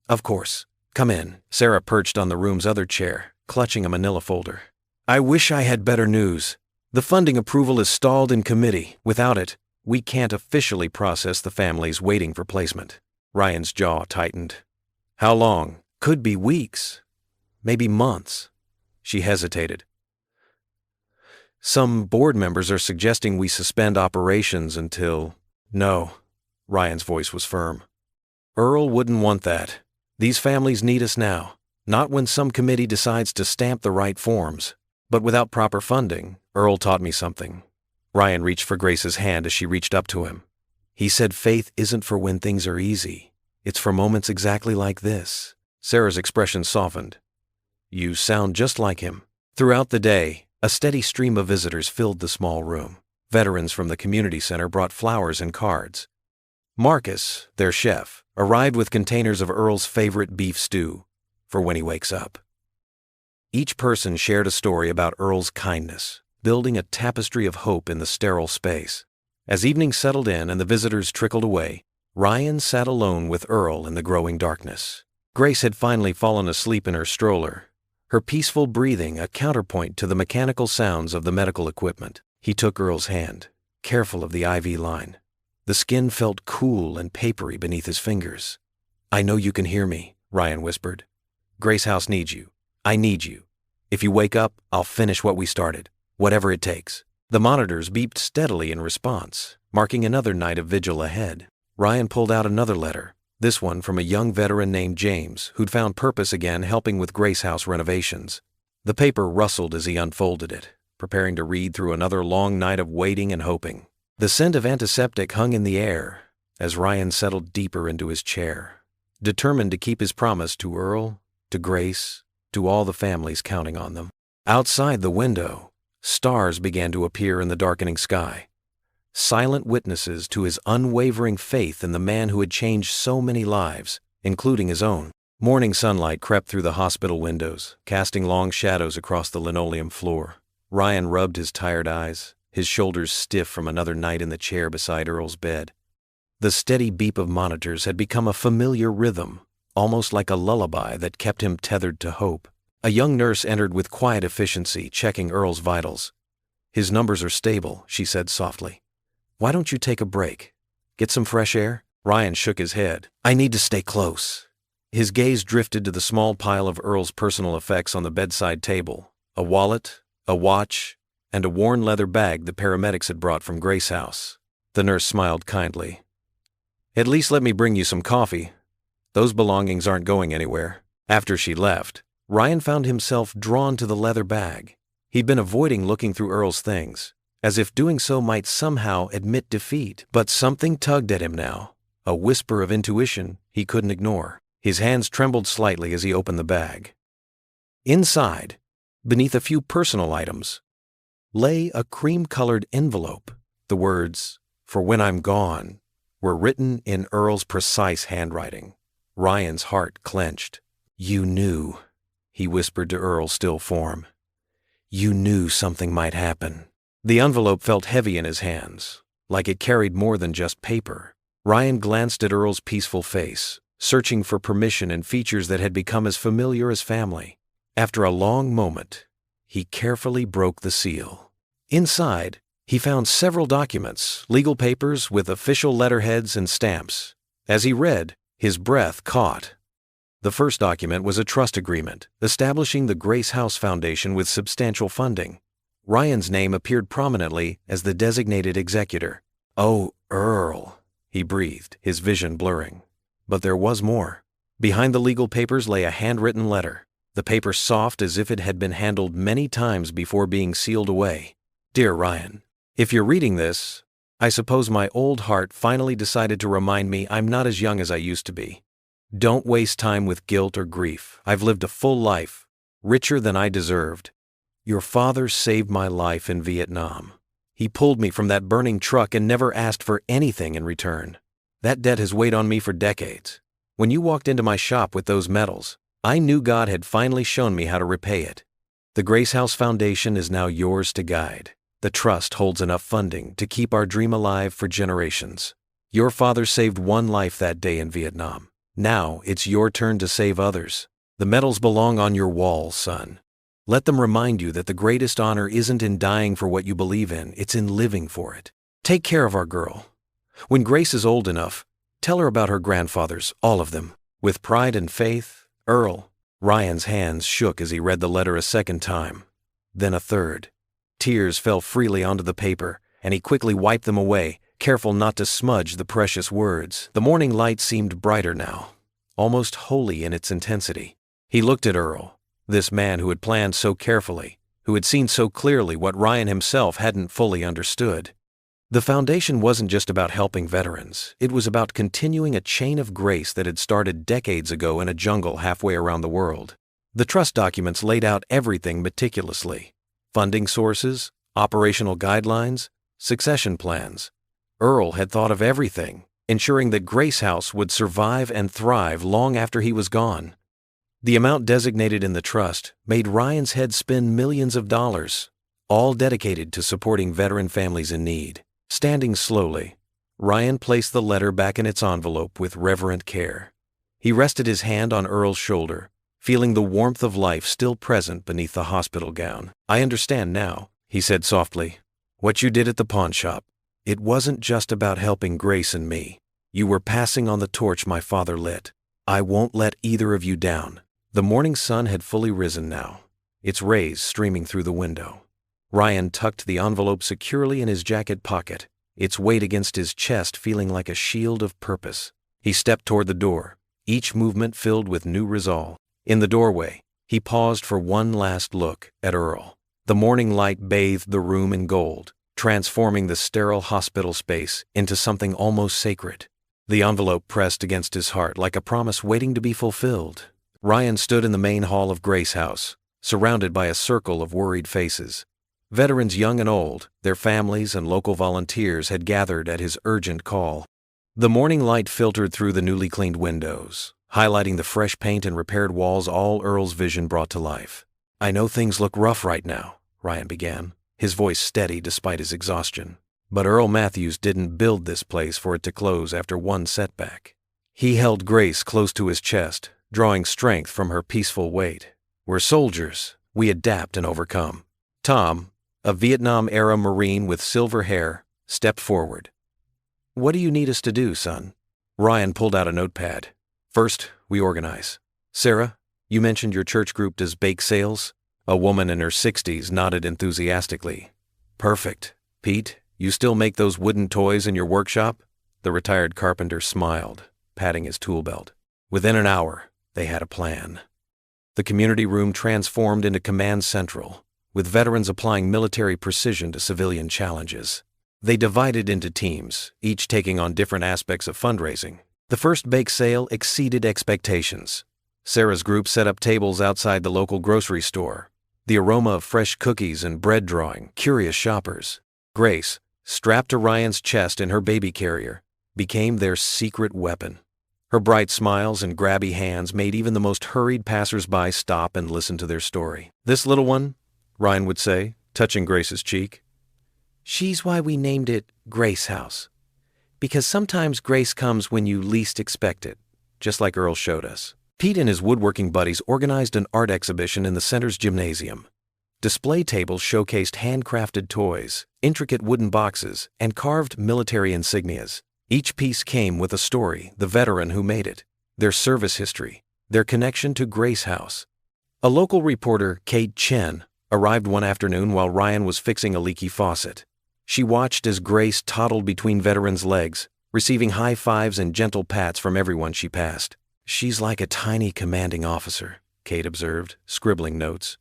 "Of course. Come in." Sarah perched on the room's other chair, clutching a manila folder. "I wish I had better news. The funding approval is stalled in committee. Without it, we can't officially process the families waiting for placement." Ryan's jaw tightened. "How long?" "Could be weeks. Maybe months." She hesitated. Some board members are suggesting we suspend operations until— No, Ryan's voice was firm. Earl wouldn't want that. These families need us now, not when some committee decides to stamp the right forms. But without proper funding, Earl taught me something. Ryan reached for Grace's hand as she reached up to him. He said faith isn't for when things are easy. It's for moments exactly like this. Sarah's expression softened. You sound just like him. Throughout the day, a steady stream of visitors filled the small room. Veterans from the community center brought flowers and cards. Marcus, their chef, arrived with containers of Earl's favorite beef stew for when he wakes up. Each person shared a story about Earl's kindness, building a tapestry of hope in the sterile space. As evening settled in and the visitors trickled away, Ryan sat alone with Earl in the growing darkness. Grace had finally fallen asleep in her stroller, her peaceful breathing a counterpoint to the mechanical sounds of the medical equipment. He took Earl's hand, careful of the IV line. The skin felt cool and papery beneath his fingers. I know you can hear me, Ryan whispered. Grace House needs you. I need you. If you wake up, I'll finish what we started, whatever it takes. The monitors beeped steadily in response, marking another night of vigil ahead. Ryan pulled out another letter, this one from a young veteran named James, who'd found purpose again helping with Grace House renovations. The paper rustled as he unfolded it, preparing to read through another long night of waiting and hoping. The scent of antiseptic hung in the air as Ryan settled deeper into his chair, determined to keep his promise to Earl, to Grace, to all the families counting on them. Outside the window, stars began to appear in the darkening sky, silent witnesses to his unwavering faith in the man who had changed so many lives, including his own. Morning sunlight crept through the hospital windows, casting long shadows across the linoleum floor. Ryan rubbed his tired eyes, his shoulders stiff from another night in the chair beside Earl's bed. The steady beep of monitors had become a familiar rhythm, almost like a lullaby that kept him tethered to hope. A young nurse entered with quiet efficiency, checking Earl's vitals. His numbers are stable, she said softly. Why don't you take a break? Get some fresh air? Ryan shook his head. I need to stay close. His gaze drifted to the small pile of Earl's personal effects on the bedside table. A wallet, a watch, and a worn leather bag the paramedics had brought from Grace House. The nurse smiled kindly. At least let me bring you some coffee. Those belongings aren't going anywhere. After she left, Ryan found himself drawn to the leather bag. He'd been avoiding looking through Earl's things, as if doing so might somehow admit defeat. But something tugged at him now, a whisper of intuition he couldn't ignore. His hands trembled slightly as he opened the bag. Inside, beneath a few personal items, lay a cream-colored envelope. The words, "For when I'm gone," were written in Earl's precise handwriting. Ryan's heart clenched. You knew, he whispered to Earl's still form. You knew something might happen. The envelope felt heavy in his hands, like it carried more than just paper. Ryan glanced at Earl's peaceful face, searching for permission in features that had become as familiar as family. After a long moment, he carefully broke the seal. Inside, he found several documents, legal papers with official letterheads and stamps. As he read, his breath caught. The first document was a trust agreement, establishing the Grace House Foundation with substantial funding. Ryan's name appeared prominently as the designated executor. Oh, Earl, he breathed, his vision blurring. But there was more. Behind the legal papers lay a handwritten letter, the paper soft as if it had been handled many times before being sealed away. Dear Ryan, if you're reading this, I suppose my old heart finally decided to remind me I'm not as young as I used to be. Don't waste time with guilt or grief. I've lived a full life, richer than I deserved. Your father saved my life in Vietnam. He pulled me from that burning truck and never asked for anything in return. That debt has weighed on me for decades. When you walked into my shop with those medals, I knew God had finally shown me how to repay it. The Grace House Foundation is now yours to guide. The trust holds enough funding to keep our dream alive for generations. Your father saved one life that day in Vietnam. Now it's your turn to save others. The medals belong on your wall, son. Let them remind you that the greatest honor isn't in dying for what you believe in, it's in living for it. Take care of our girl. When Grace is old enough, tell her about her grandfathers, all of them. With pride and faith, Earl. Ryan's hands shook as he read the letter a second time, then a third. Tears fell freely onto the paper, and he quickly wiped them away, careful not to smudge the precious words. The morning light seemed brighter now, almost holy in its intensity. He looked at Earl, this man who had planned so carefully, who had seen so clearly what Ryan himself hadn't fully understood. The foundation wasn't just about helping veterans. It was about continuing a chain of grace that had started decades ago in a jungle halfway around the world. The trust documents laid out everything meticulously: funding sources, operational guidelines, succession plans. Earl had thought of everything, ensuring that Grace House would survive and thrive long after he was gone. The amount designated in the trust made Ryan's head spin millions of dollars, all dedicated to supporting veteran families in need. Standing slowly, Ryan placed the letter back in its envelope with reverent care. He rested his hand on Earl's shoulder, feeling the warmth of life still present beneath the hospital gown. "I understand now," he said softly. "What you did at the pawn shop. It wasn't just about helping Grace and me. You were passing on the torch my father lit. I won't let either of you down." The morning sun had fully risen now, its rays streaming through the window. Ryan tucked the envelope securely in his jacket pocket, its weight against his chest feeling like a shield of purpose. He stepped toward the door, each movement filled with new resolve. In the doorway, he paused for one last look at Earl. The morning light bathed the room in gold, transforming the sterile hospital space into something almost sacred. The envelope pressed against his heart like a promise waiting to be fulfilled. Ryan stood in the main hall of Grace House, surrounded by a circle of worried faces. Veterans young and old, their families and local volunteers had gathered at his urgent call. The morning light filtered through the newly cleaned windows, highlighting the fresh paint and repaired walls all Earl's vision brought to life. "I know things look rough right now," Ryan began, his voice steady despite his exhaustion. But Earl Matthews didn't build this place for it to close after one setback. He held Grace close to his chest, drawing strength from her peaceful weight. "We're soldiers. We adapt and overcome." Tom, a Vietnam-era Marine with silver hair, stepped forward. "What do you need us to do, son?" Ryan pulled out a notepad. "First, we organize. Sarah, you mentioned your church group does bake sales?" A woman in her 60s nodded enthusiastically. "Perfect. Pete, you still make those wooden toys in your workshop?" The retired carpenter smiled, patting his tool belt. Within an hour, they had a plan. The community room transformed into command central, with veterans applying military precision to civilian challenges. They divided into teams, each taking on different aspects of fundraising. The first bake sale exceeded expectations. Sarah's group set up tables outside the local grocery store, the aroma of fresh cookies and bread drawing curious shoppers. Grace, strapped to Ryan's chest in her baby carrier, became their secret weapon. Her bright smiles and grabby hands made even the most hurried passers-by stop and listen to their story. "This little one," Ryan would say, touching Grace's cheek. "She's why we named it Grace House. Because sometimes grace comes when you least expect it, just like Earl showed us." Pete and his woodworking buddies organized an art exhibition in the center's gymnasium. Display tables showcased handcrafted toys, intricate wooden boxes, and carved military insignias. Each piece came with a story, the veteran who made it, their service history, their connection to Grace House. A local reporter, Kate Chen, arrived one afternoon while Ryan was fixing a leaky faucet. She watched as Grace toddled between veterans' legs, receiving high fives and gentle pats from everyone she passed. "She's like a tiny commanding officer," Kate observed, scribbling notes.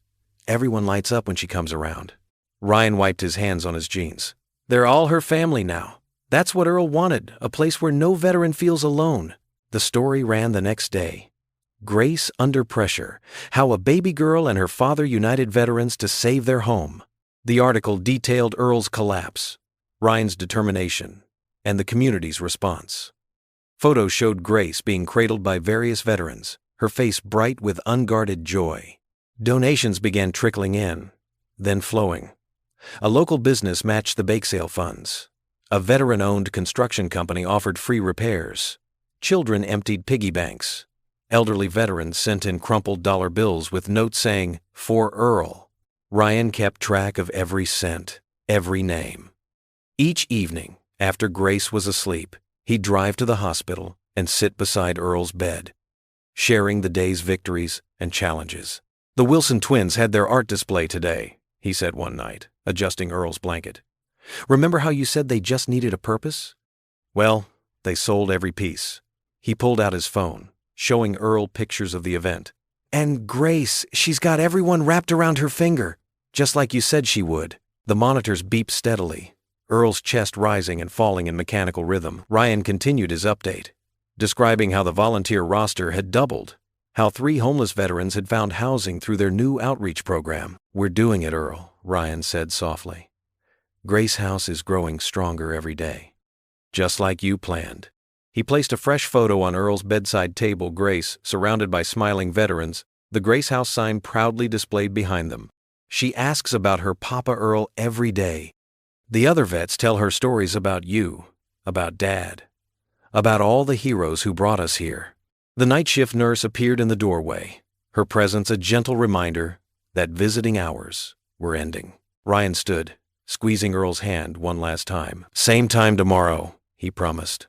"Everyone lights up when she comes around." Ryan wiped his hands on his jeans. "They're all her family now. That's what Earl wanted, a place where no veteran feels alone." The story ran the next day. Grace Under Pressure, How a Baby Girl and Her Father United Veterans to Save Their Home. The article detailed Earl's collapse, Ryan's determination, and the community's response. Photos showed Grace being cradled by various veterans, her face bright with unguarded joy. Donations began trickling in, then flowing. A local business matched the bake sale funds. A veteran-owned construction company offered free repairs. Children emptied piggy banks. Elderly veterans sent in crumpled dollar bills with notes saying, "For Earl." Ryan kept track of every cent, every name. Each evening, after Grace was asleep, he'd drive to the hospital and sit beside Earl's bed, sharing the day's victories and challenges. The Wilson twins had their art display today, he said one night, adjusting Earl's blanket. "Remember how you said they just needed a purpose? Well, they sold every piece." He pulled out his phone, showing Earl pictures of the event. "And Grace, she's got everyone wrapped around her finger, just like you said she would." The monitors beeped steadily, Earl's chest rising and falling in mechanical rhythm. Ryan continued his update, describing how the volunteer roster had doubled, how 3 homeless veterans had found housing through their new outreach program. "We're doing it, Earl," Ryan said softly. "Grace House is growing stronger every day. Just like you planned." He placed a fresh photo on Earl's bedside table, Grace, surrounded by smiling veterans, the Grace House sign proudly displayed behind them. "She asks about her Papa Earl every day. The other vets tell her stories about you, about Dad, about all the heroes who brought us here." The night shift nurse appeared in the doorway, her presence a gentle reminder that visiting hours were ending. Ryan stood, squeezing Earl's hand one last time. "Same time tomorrow," he promised.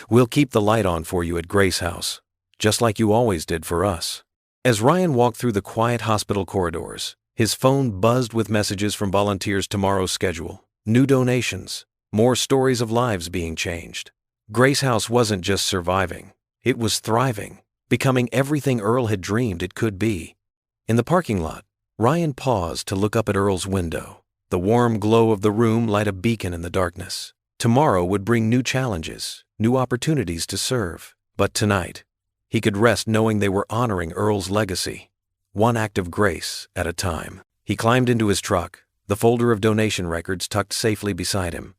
"We'll keep the light on for you at Grace House, just like you always did for us." As Ryan walked through the quiet hospital corridors, his phone buzzed with messages from volunteers. Tomorrow's schedule, new donations, more stories of lives being changed. Grace House wasn't just surviving, it was thriving, becoming everything Earl had dreamed it could be. In the parking lot, Ryan paused to look up at Earl's window. The warm glow of the room lit a beacon in the darkness. Tomorrow would bring new challenges, new opportunities to serve. But tonight, he could rest knowing they were honoring Earl's legacy, one act of grace at a time. He climbed into his truck, the folder of donation records tucked safely beside him.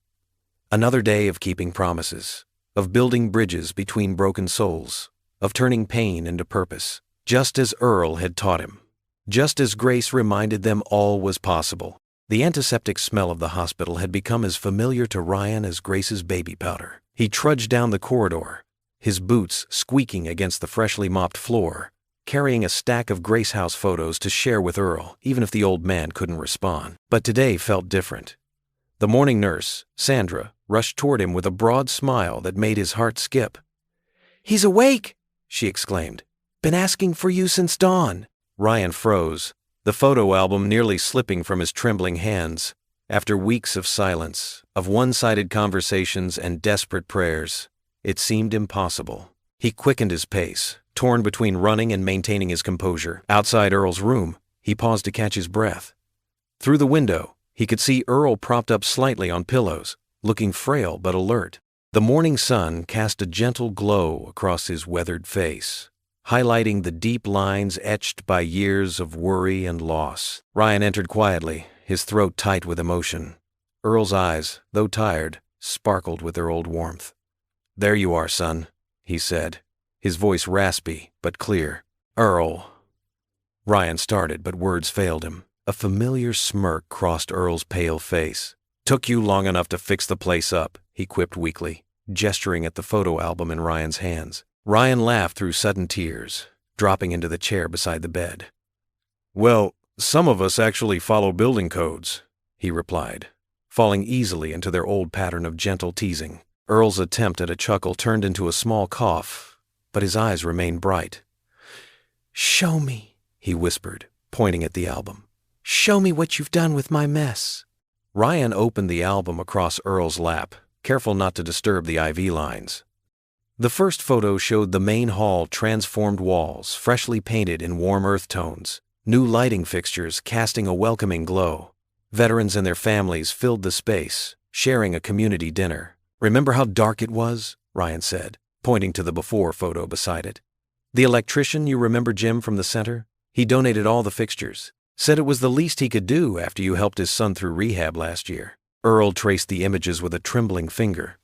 Another day of keeping promises, of building bridges between broken souls, of turning pain into purpose, just as Earl had taught him, just as Grace reminded them all was possible. The antiseptic smell of the hospital had become as familiar to Ryan as Grace's baby powder. He trudged down the corridor, his boots squeaking against the freshly mopped floor, carrying a stack of Grace House photos to share with Earl, even if the old man couldn't respond. But today felt different. The morning nurse, Sandra, rushed toward him with a broad smile that made his heart skip. "He's awake!" she exclaimed. "Been asking for you since dawn." Ryan froze, the photo album nearly slipping from his trembling hands. After weeks of silence, of one-sided conversations and desperate prayers, it seemed impossible. He quickened his pace, torn between running and maintaining his composure. Outside Earl's room, he paused to catch his breath. Through the window, he could see Earl propped up slightly on pillows, looking frail but alert. The morning sun cast a gentle glow across his weathered face, highlighting the deep lines etched by years of worry and loss. Ryan entered quietly, his throat tight with emotion. Earl's eyes, though tired, sparkled with their old warmth. "There you are, son," he said, his voice raspy but clear. "Earl." Ryan started, but words failed him. A familiar smirk crossed Earl's pale face. "Took you long enough to fix the place up," he quipped weakly, gesturing at the photo album in Ryan's hands. Ryan laughed through sudden tears, dropping into the chair beside the bed. "Well, some of us actually follow building codes," he replied, falling easily into their old pattern of gentle teasing. Earl's attempt at a chuckle turned into a small cough, but his eyes remained bright. "Show me," he whispered, pointing at the album. "Show me what you've done with my mess." Ryan opened the album across Earl's lap, careful not to disturb the IV lines. The first photo showed the main hall transformed walls, freshly painted in warm earth tones, new lighting fixtures casting a welcoming glow. Veterans and their families filled the space, sharing a community dinner. "Remember how dark it was?" Ryan said, pointing to the before photo beside it. "The electrician, you remember Jim from the center? He donated all the fixtures. Said it was the least he could do after you helped his son through rehab last year." Earl traced the images with a trembling finger.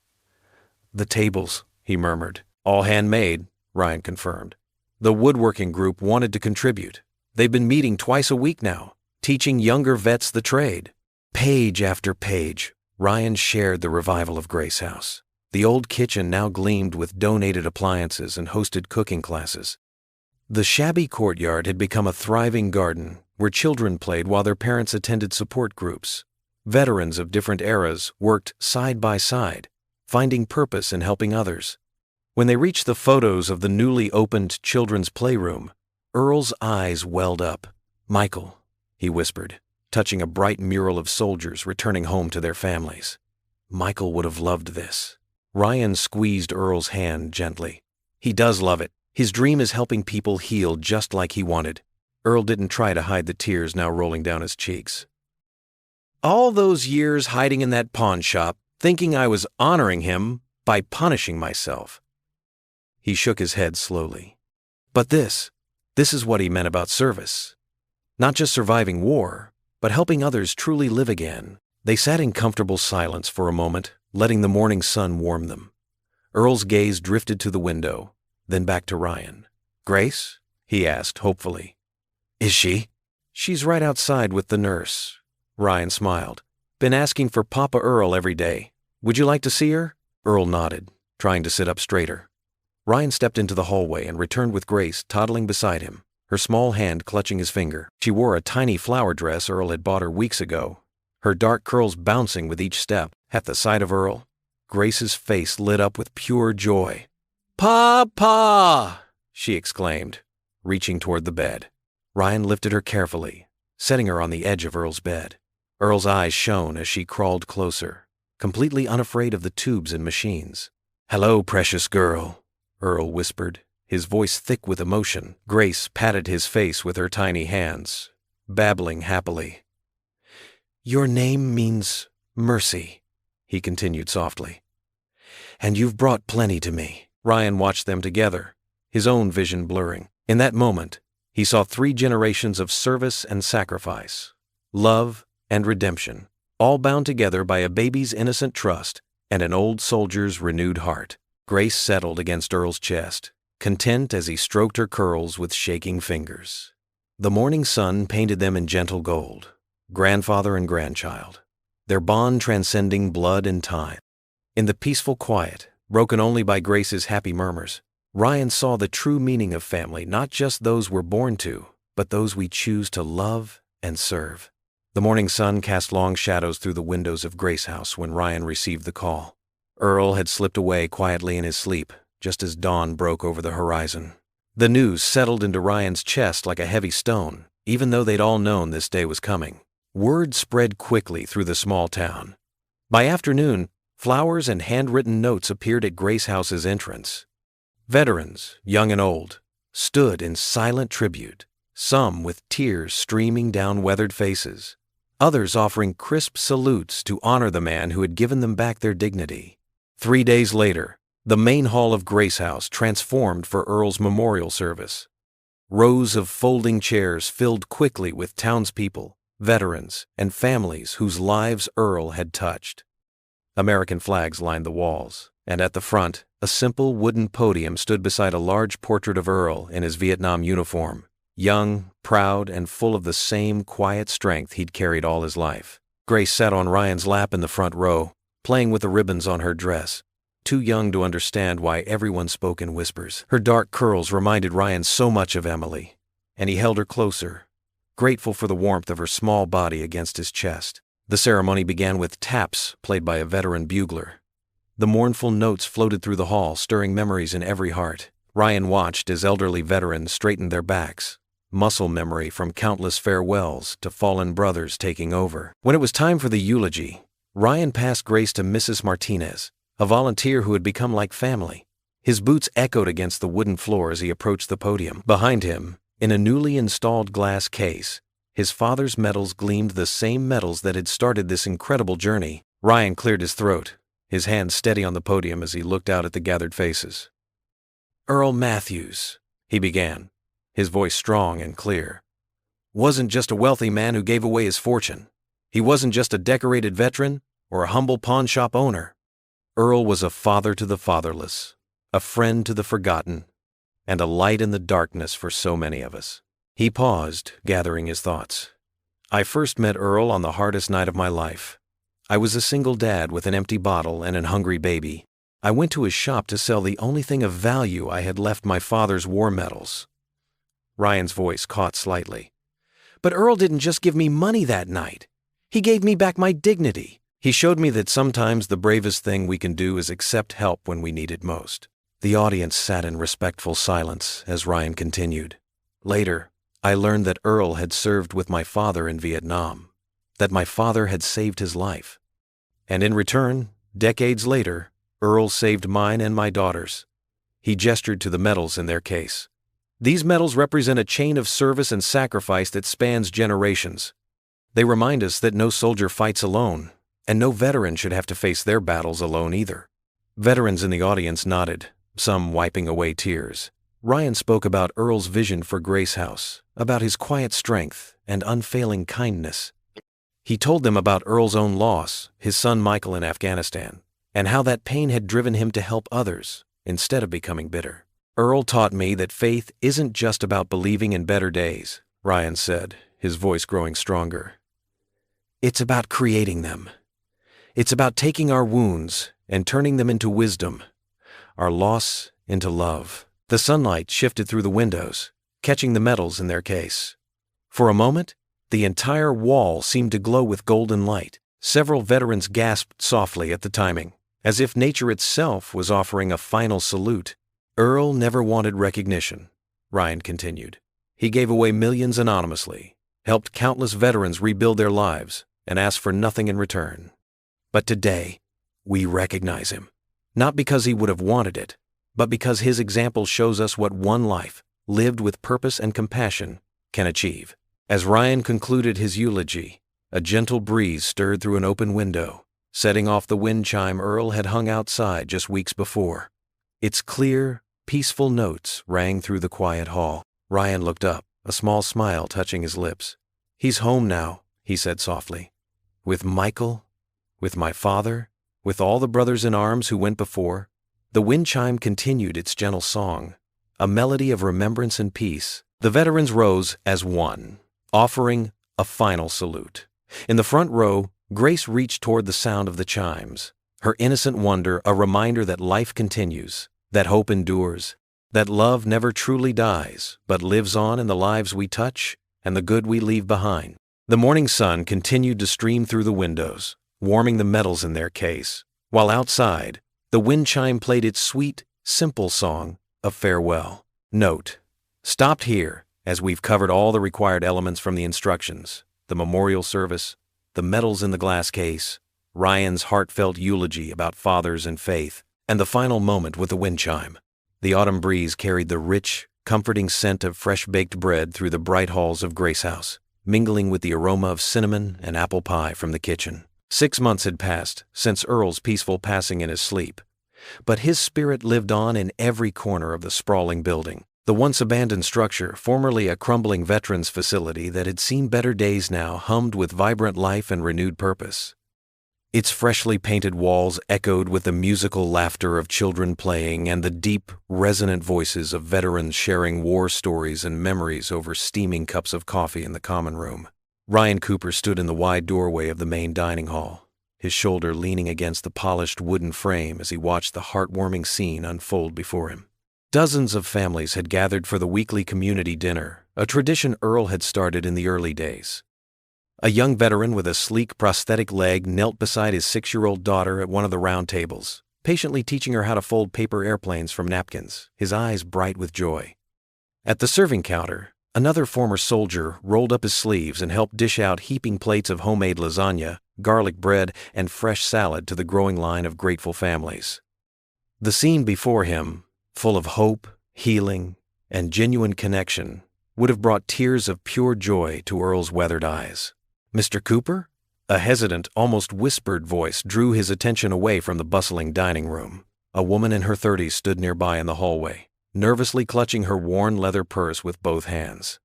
"The tables," he murmured. "All handmade," Ryan confirmed. "The woodworking group wanted to contribute. They've been meeting twice a week now, teaching younger vets the trade." Page after page, Ryan shared the revival of Grace House. The old kitchen now gleamed with donated appliances and hosted cooking classes. The shabby courtyard had become a thriving garden where children played while their parents attended support groups. Veterans of different eras worked side by side, finding purpose in helping others. When they reached the photos of the newly opened children's playroom, Earl's eyes welled up. "Michael," he whispered, touching a bright mural of soldiers returning home to their families. Michael would have loved this. Ryan squeezed Earl's hand gently. He does love it. His dream is helping people heal just like he wanted. Earl didn't try to hide the tears now rolling down his cheeks. All those years hiding in that pawn shop, thinking I was honoring him by punishing myself. He shook his head slowly. But this is what he meant about service. Not just surviving war, but helping others truly live again. They sat in comfortable silence for a moment, letting the morning sun warm them. Earl's gaze drifted to the window, then back to Ryan. "Grace?" he asked hopefully. "Is she?" "She's right outside with the nurse." Ryan smiled. "Been asking for Papa Earl every day. Would you like to see her?" Earl nodded, trying to sit up straighter. Ryan stepped into the hallway and returned with Grace toddling beside him, her small hand clutching his finger. She wore a tiny flower dress Earl had bought her weeks ago, her dark curls bouncing with each step. At the sight of Earl, Grace's face lit up with pure joy. "Papa!" she exclaimed, reaching toward the bed. Ryan lifted her carefully, setting her on the edge of Earl's bed. Earl's eyes shone as she crawled closer, completely unafraid of the tubes and machines. "Hello, precious girl," Earl whispered, his voice thick with emotion. Grace patted his face with her tiny hands, babbling happily. "Your name means mercy," he continued softly. "And you've brought plenty to me." Ryan watched them together, his own vision blurring. In that moment, he saw 3 generations of service and sacrifice, love and redemption, all bound together by a baby's innocent trust and an old soldier's renewed heart. Grace settled against Earl's chest, content as he stroked her curls with shaking fingers. The morning sun painted them in gentle gold, grandfather and grandchild, their bond transcending blood and time. In the peaceful quiet, broken only by Grace's happy murmurs, Ryan saw the true meaning of family, not just those we're born to, but those we choose to love and serve. The morning sun cast long shadows through the windows of Grace House when Ryan received the call. Earl had slipped away quietly in his sleep, just as dawn broke over the horizon. The news settled into Ryan's chest like a heavy stone, even though they'd all known this day was coming. Word spread quickly through the small town. By afternoon, flowers and handwritten notes appeared at Grace House's entrance. Veterans, young and old, stood in silent tribute, some with tears streaming down weathered faces, others offering crisp salutes to honor the man who had given them back their dignity. 3 days later, the main hall of Grace House transformed for Earl's memorial service. Rows of folding chairs filled quickly with townspeople, veterans, and families whose lives Earl had touched. American flags lined the walls, and at the front, a simple wooden podium stood beside a large portrait of Earl in his Vietnam uniform, young, proud, and full of the same quiet strength he'd carried all his life. Grace sat on Ryan's lap in the front row, playing with the ribbons on her dress, too young to understand why everyone spoke in whispers. Her dark curls reminded Ryan so much of Emily, and he held her closer, grateful for the warmth of her small body against his chest. The ceremony began with taps played by a veteran bugler. The mournful notes floated through the hall, stirring memories in every heart. Ryan watched as elderly veterans straightened their backs, muscle memory from countless farewells to fallen brothers taking over. When it was time for the eulogy, Ryan passed Grace to Mrs. Martinez, a volunteer who had become like family. His boots echoed against the wooden floor as he approached the podium. Behind him, in a newly installed glass case, his father's medals gleamed, the same medals that had started this incredible journey. Ryan cleared his throat, his hand steady on the podium as he looked out at the gathered faces. "Earl Matthews," he began, his voice strong and clear, "wasn't just a wealthy man who gave away his fortune. He wasn't just a decorated veteran or a humble pawn shop owner. Earl was a father to the fatherless, a friend to the forgotten, and a light in the darkness for so many of us." He paused, gathering his thoughts. "I first met Earl on the hardest night of my life. I was a single dad with an empty bottle and a hungry baby. I went to his shop to sell the only thing of value I had left, my father's war medals." Ryan's voice caught slightly. "But Earl didn't just give me money that night. He gave me back my dignity. He showed me that sometimes the bravest thing we can do is accept help when we need it most." The audience sat in respectful silence as Ryan continued. "Later, I learned that Earl had served with my father in Vietnam. that my father had saved his life. And in return, decades later, Earl saved mine and my daughter's. He gestured to the medals in their case. These medals represent a chain of service and sacrifice that spans generations. They remind us that no soldier fights alone, and no veteran should have to face their battles alone either. Veterans in the audience nodded, some wiping away tears. Ryan spoke about Earl's vision for Grace House, about his quiet strength and unfailing kindness. He told them about Earl's own loss, his son Michael in Afghanistan, and how that pain had driven him to help others instead of becoming bitter. Earl taught me that faith isn't just about believing in better days, Ryan said, his voice growing stronger. It's about creating them. It's about taking our wounds and turning them into wisdom, our loss into love. The sunlight shifted through the windows, catching the medals in their case. For a moment, the entire wall seemed to glow with golden light. Several veterans gasped softly at the timing, as if nature itself was offering a final salute. Earl never wanted recognition, Ryan continued. He gave away millions anonymously, helped countless veterans rebuild their lives, and asked for nothing in return. But today, we recognize him, not because he would have wanted it, but because his example shows us what one life, lived with purpose and compassion, can achieve. As Ryan concluded his eulogy, a gentle breeze stirred through an open window, setting off the wind chime Earl had hung outside just weeks before. Its clear, peaceful notes rang through the quiet hall. Ryan looked up, a small smile touching his lips. "He's home now," he said softly. "With Michael, with my father, with all the brothers in arms who went before." The wind chime continued its gentle song, a melody of remembrance and peace. The veterans rose as one, offering a final salute. In the front row, Grace reached toward the sound of the chimes, her innocent wonder a reminder that life continues, that hope endures, that love never truly dies, but lives on in the lives we touch and the good we leave behind. The morning sun continued to stream through the windows, warming the medals in their case, while outside, the wind chime played its sweet, simple song of farewell. Note: stopped here, as we've covered all the required elements from the instructions, the memorial service, the medals in the glass case, Ryan's heartfelt eulogy about fathers and faith, and the final moment with the wind chime. The autumn breeze carried the rich, comforting scent of fresh-baked bread through the bright halls of Grace House, mingling with the aroma of cinnamon and apple pie from the kitchen. 6 months had passed since Earl's peaceful passing in his sleep, but his spirit lived on in every corner of the sprawling building. The once abandoned structure, formerly a crumbling veterans facility that had seen better days now, hummed with vibrant life and renewed purpose. Its freshly painted walls echoed with the musical laughter of children playing and the deep, resonant voices of veterans sharing war stories and memories over steaming cups of coffee in the common room. Ryan Cooper stood in the wide doorway of the main dining hall, his shoulder leaning against the polished wooden frame as he watched the heartwarming scene unfold before him. Dozens of families had gathered for the weekly community dinner, a tradition Earl had started in the early days. A young veteran with a sleek prosthetic leg knelt beside his 6-year-old daughter at one of the round tables, patiently teaching her how to fold paper airplanes from napkins, his eyes bright with joy. At the serving counter, another former soldier rolled up his sleeves and helped dish out heaping plates of homemade lasagna, garlic bread, and fresh salad to the growing line of grateful families. The scene before him, full of hope, healing, and genuine connection, would have brought tears of pure joy to Earl's weathered eyes. "Mr. Cooper?" A hesitant, almost whispered voice drew his attention away from the bustling dining room. A woman in her 30s stood nearby in the hallway, nervously clutching her worn leather purse with both hands.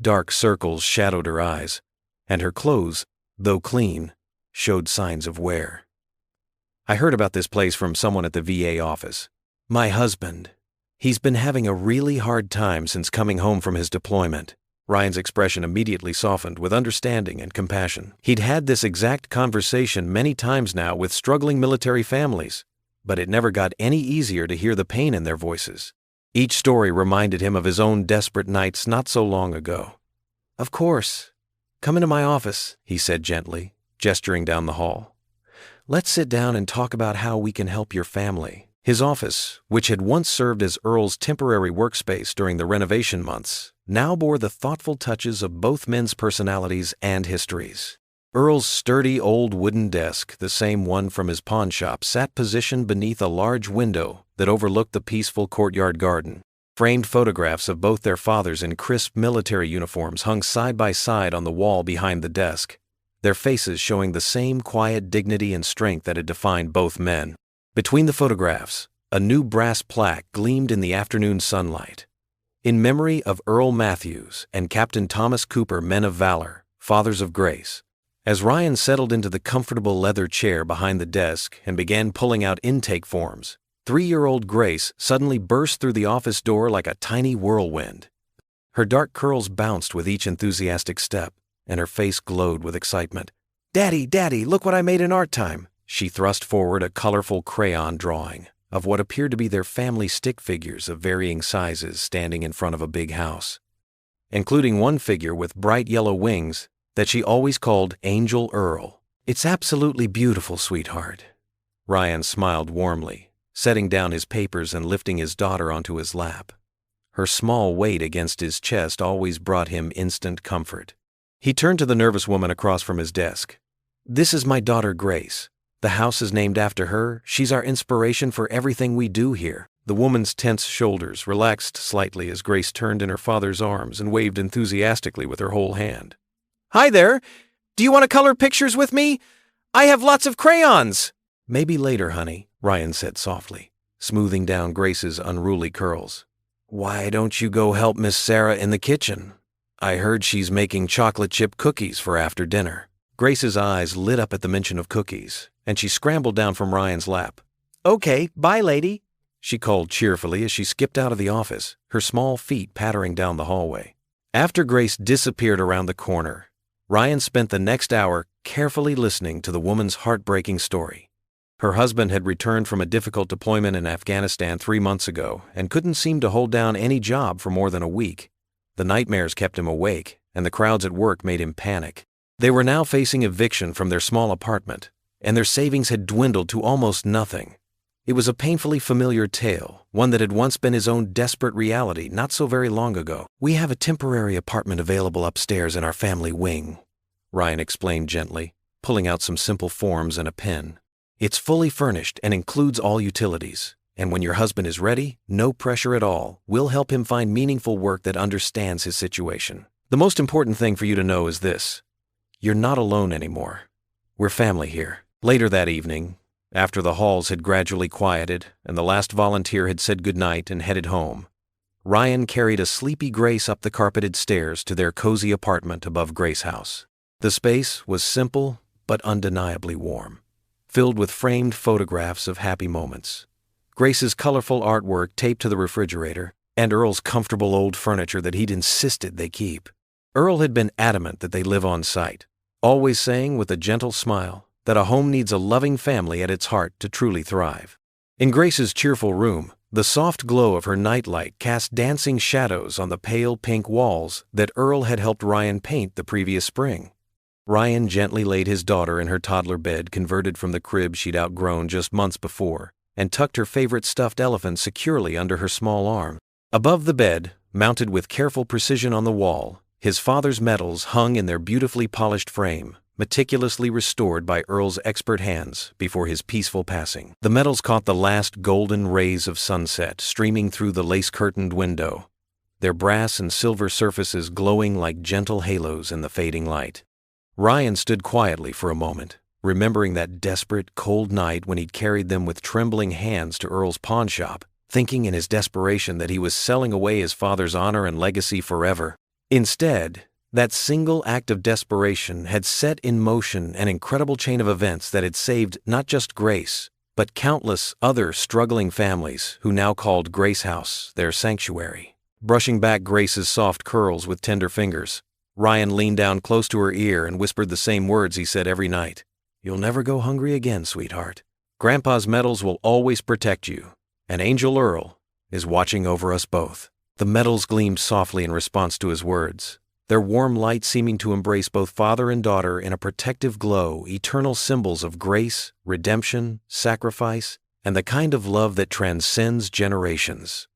Dark circles shadowed her eyes, and her clothes, though clean, showed signs of wear. "I heard about this place from someone at the VA office. My husband. He's been having a really hard time since coming home from his deployment." Ryan's expression immediately softened with understanding and compassion. He'd had this exact conversation many times now with struggling military families, but it never got any easier to hear the pain in their voices. Each story reminded him of his own desperate nights not so long ago. "Of course. Come into my office," he said gently, gesturing down the hall. "Let's sit down and talk about how we can help your family." His office, which had once served as Earl's temporary workspace during the renovation months, now bore the thoughtful touches of both men's personalities and histories. Earl's sturdy old wooden desk, the same one from his pawn shop, sat positioned beneath a large window that overlooked the peaceful courtyard garden. Framed photographs of both their fathers in crisp military uniforms hung side by side on the wall behind the desk, their faces showing the same quiet dignity and strength that had defined both men. Between the photographs, a new brass plaque gleamed in the afternoon sunlight. In memory of Earl Matthews and Captain Thomas Cooper, men of valor, fathers of grace. As Ryan settled into the comfortable leather chair behind the desk and began pulling out intake forms, 3-year-old Grace suddenly burst through the office door like a tiny whirlwind. Her dark curls bounced with each enthusiastic step, and her face glowed with excitement. "Daddy, Daddy, look what I made in art time!" She thrust forward a colorful crayon drawing of what appeared to be their family stick figures of varying sizes standing in front of a big house, including one figure with bright yellow wings that she always called Angel Earl. "It's absolutely beautiful, sweetheart." Ryan smiled warmly, setting down his papers and lifting his daughter onto his lap. Her small weight against his chest always brought him instant comfort. He turned to the nervous woman across from his desk. "This is my daughter Grace. The house is named after her. She's our inspiration for everything we do here." The woman's tense shoulders relaxed slightly as Grace turned in her father's arms and waved enthusiastically with her whole hand. "Hi there! Do you want to color pictures with me? I have lots of crayons!" "Maybe later, honey," Ryan said softly, smoothing down Grace's unruly curls. "Why don't you go help Miss Sarah in the kitchen? I heard she's making chocolate chip cookies for after dinner." Grace's eyes lit up at the mention of cookies, and she scrambled down from Ryan's lap. "Okay, bye, lady," she called cheerfully as she skipped out of the office, her small feet pattering down the hallway. After Grace disappeared around the corner, Ryan spent the next hour carefully listening to the woman's heartbreaking story. Her husband had returned from a difficult deployment in Afghanistan 3 months ago and couldn't seem to hold down any job for more than a week. The nightmares kept him awake, and the crowds at work made him panic. They were now facing eviction from their small apartment, and their savings had dwindled to almost nothing. It was a painfully familiar tale, one that had once been his own desperate reality not so very long ago. "We have a temporary apartment available upstairs in our family wing," Ryan explained gently, pulling out some simple forms and a pen. "It's fully furnished and includes all utilities. And when your husband is ready, no pressure at all, we'll help him find meaningful work that understands his situation. The most important thing for you to know is this: you're not alone anymore. We're family here." Later that evening, after the halls had gradually quieted and the last volunteer had said goodnight and headed home, Ryan carried a sleepy Grace up the carpeted stairs to their cozy apartment above Grace House. The space was simple but undeniably warm, filled with framed photographs of happy moments, Grace's colorful artwork taped to the refrigerator, and Earl's comfortable old furniture that he'd insisted they keep. Earl had been adamant that they live on site, always saying with a gentle smile that a home needs a loving family at its heart to truly thrive. In Grace's cheerful room, the soft glow of her nightlight cast dancing shadows on the pale pink walls that Earl had helped Ryan paint the previous spring. Ryan gently laid his daughter in her toddler bed converted from the crib she'd outgrown just months before, and tucked her favorite stuffed elephant securely under her small arm. Above the bed, mounted with careful precision on the wall, his father's medals hung in their beautifully polished frame, meticulously restored by Earl's expert hands before his peaceful passing. The medals caught the last golden rays of sunset streaming through the lace-curtained window, their brass and silver surfaces glowing like gentle halos in the fading light. Ryan stood quietly for a moment, remembering that desperate, cold night when he'd carried them with trembling hands to Earl's pawn shop, thinking in his desperation that he was selling away his father's honor and legacy forever. Instead, that single act of desperation had set in motion an incredible chain of events that had saved not just Grace, but countless other struggling families who now called Grace House their sanctuary. Brushing back Grace's soft curls with tender fingers, Ryan leaned down close to her ear and whispered the same words he said every night. "You'll never go hungry again, sweetheart. Grandpa's medals will always protect you, and Angel Earl is watching over us both." The medals gleamed softly in response to his words, their warm light seeming to embrace both father and daughter in a protective glow, eternal symbols of grace, redemption, sacrifice, and the kind of love that transcends generations.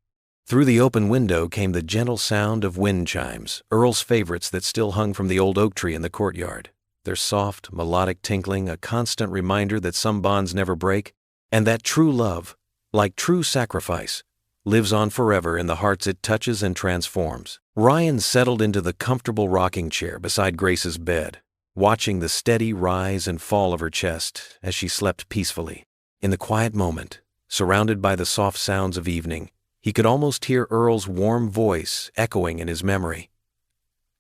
Through the open window came the gentle sound of wind chimes, Earl's favorites that still hung from the old oak tree in the courtyard. their soft, melodic tinkling a constant reminder that some bonds never break, and that true love, like true sacrifice, lives on forever in the hearts it touches and transforms. Ryan settled into the comfortable rocking chair beside Grace's bed, watching the steady rise and fall of her chest as she slept peacefully. In the quiet moment, surrounded by the soft sounds of evening, he could almost hear Earl's warm voice echoing in his memory.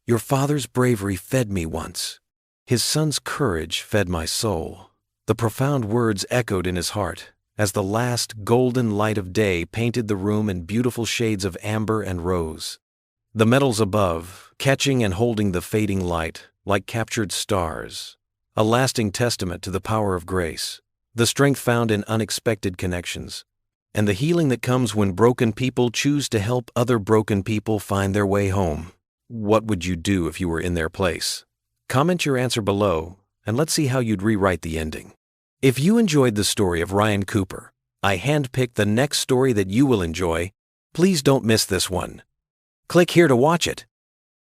"Your father's bravery fed me once. His son's courage fed my soul." The profound words echoed in his heart as the last golden light of day painted the room in beautiful shades of amber and rose. The metals above, catching and holding the fading light like captured stars, a lasting testament to the power of grace, the strength found in unexpected connections, and the healing that comes when broken people choose to help other broken people find their way home. What would you do if you were in their place? Comment your answer below, and let's see how you'd rewrite the ending. If you enjoyed the story of Ryan Cooper, I handpicked the next story that you will enjoy. Please don't miss this one. Click here to watch it.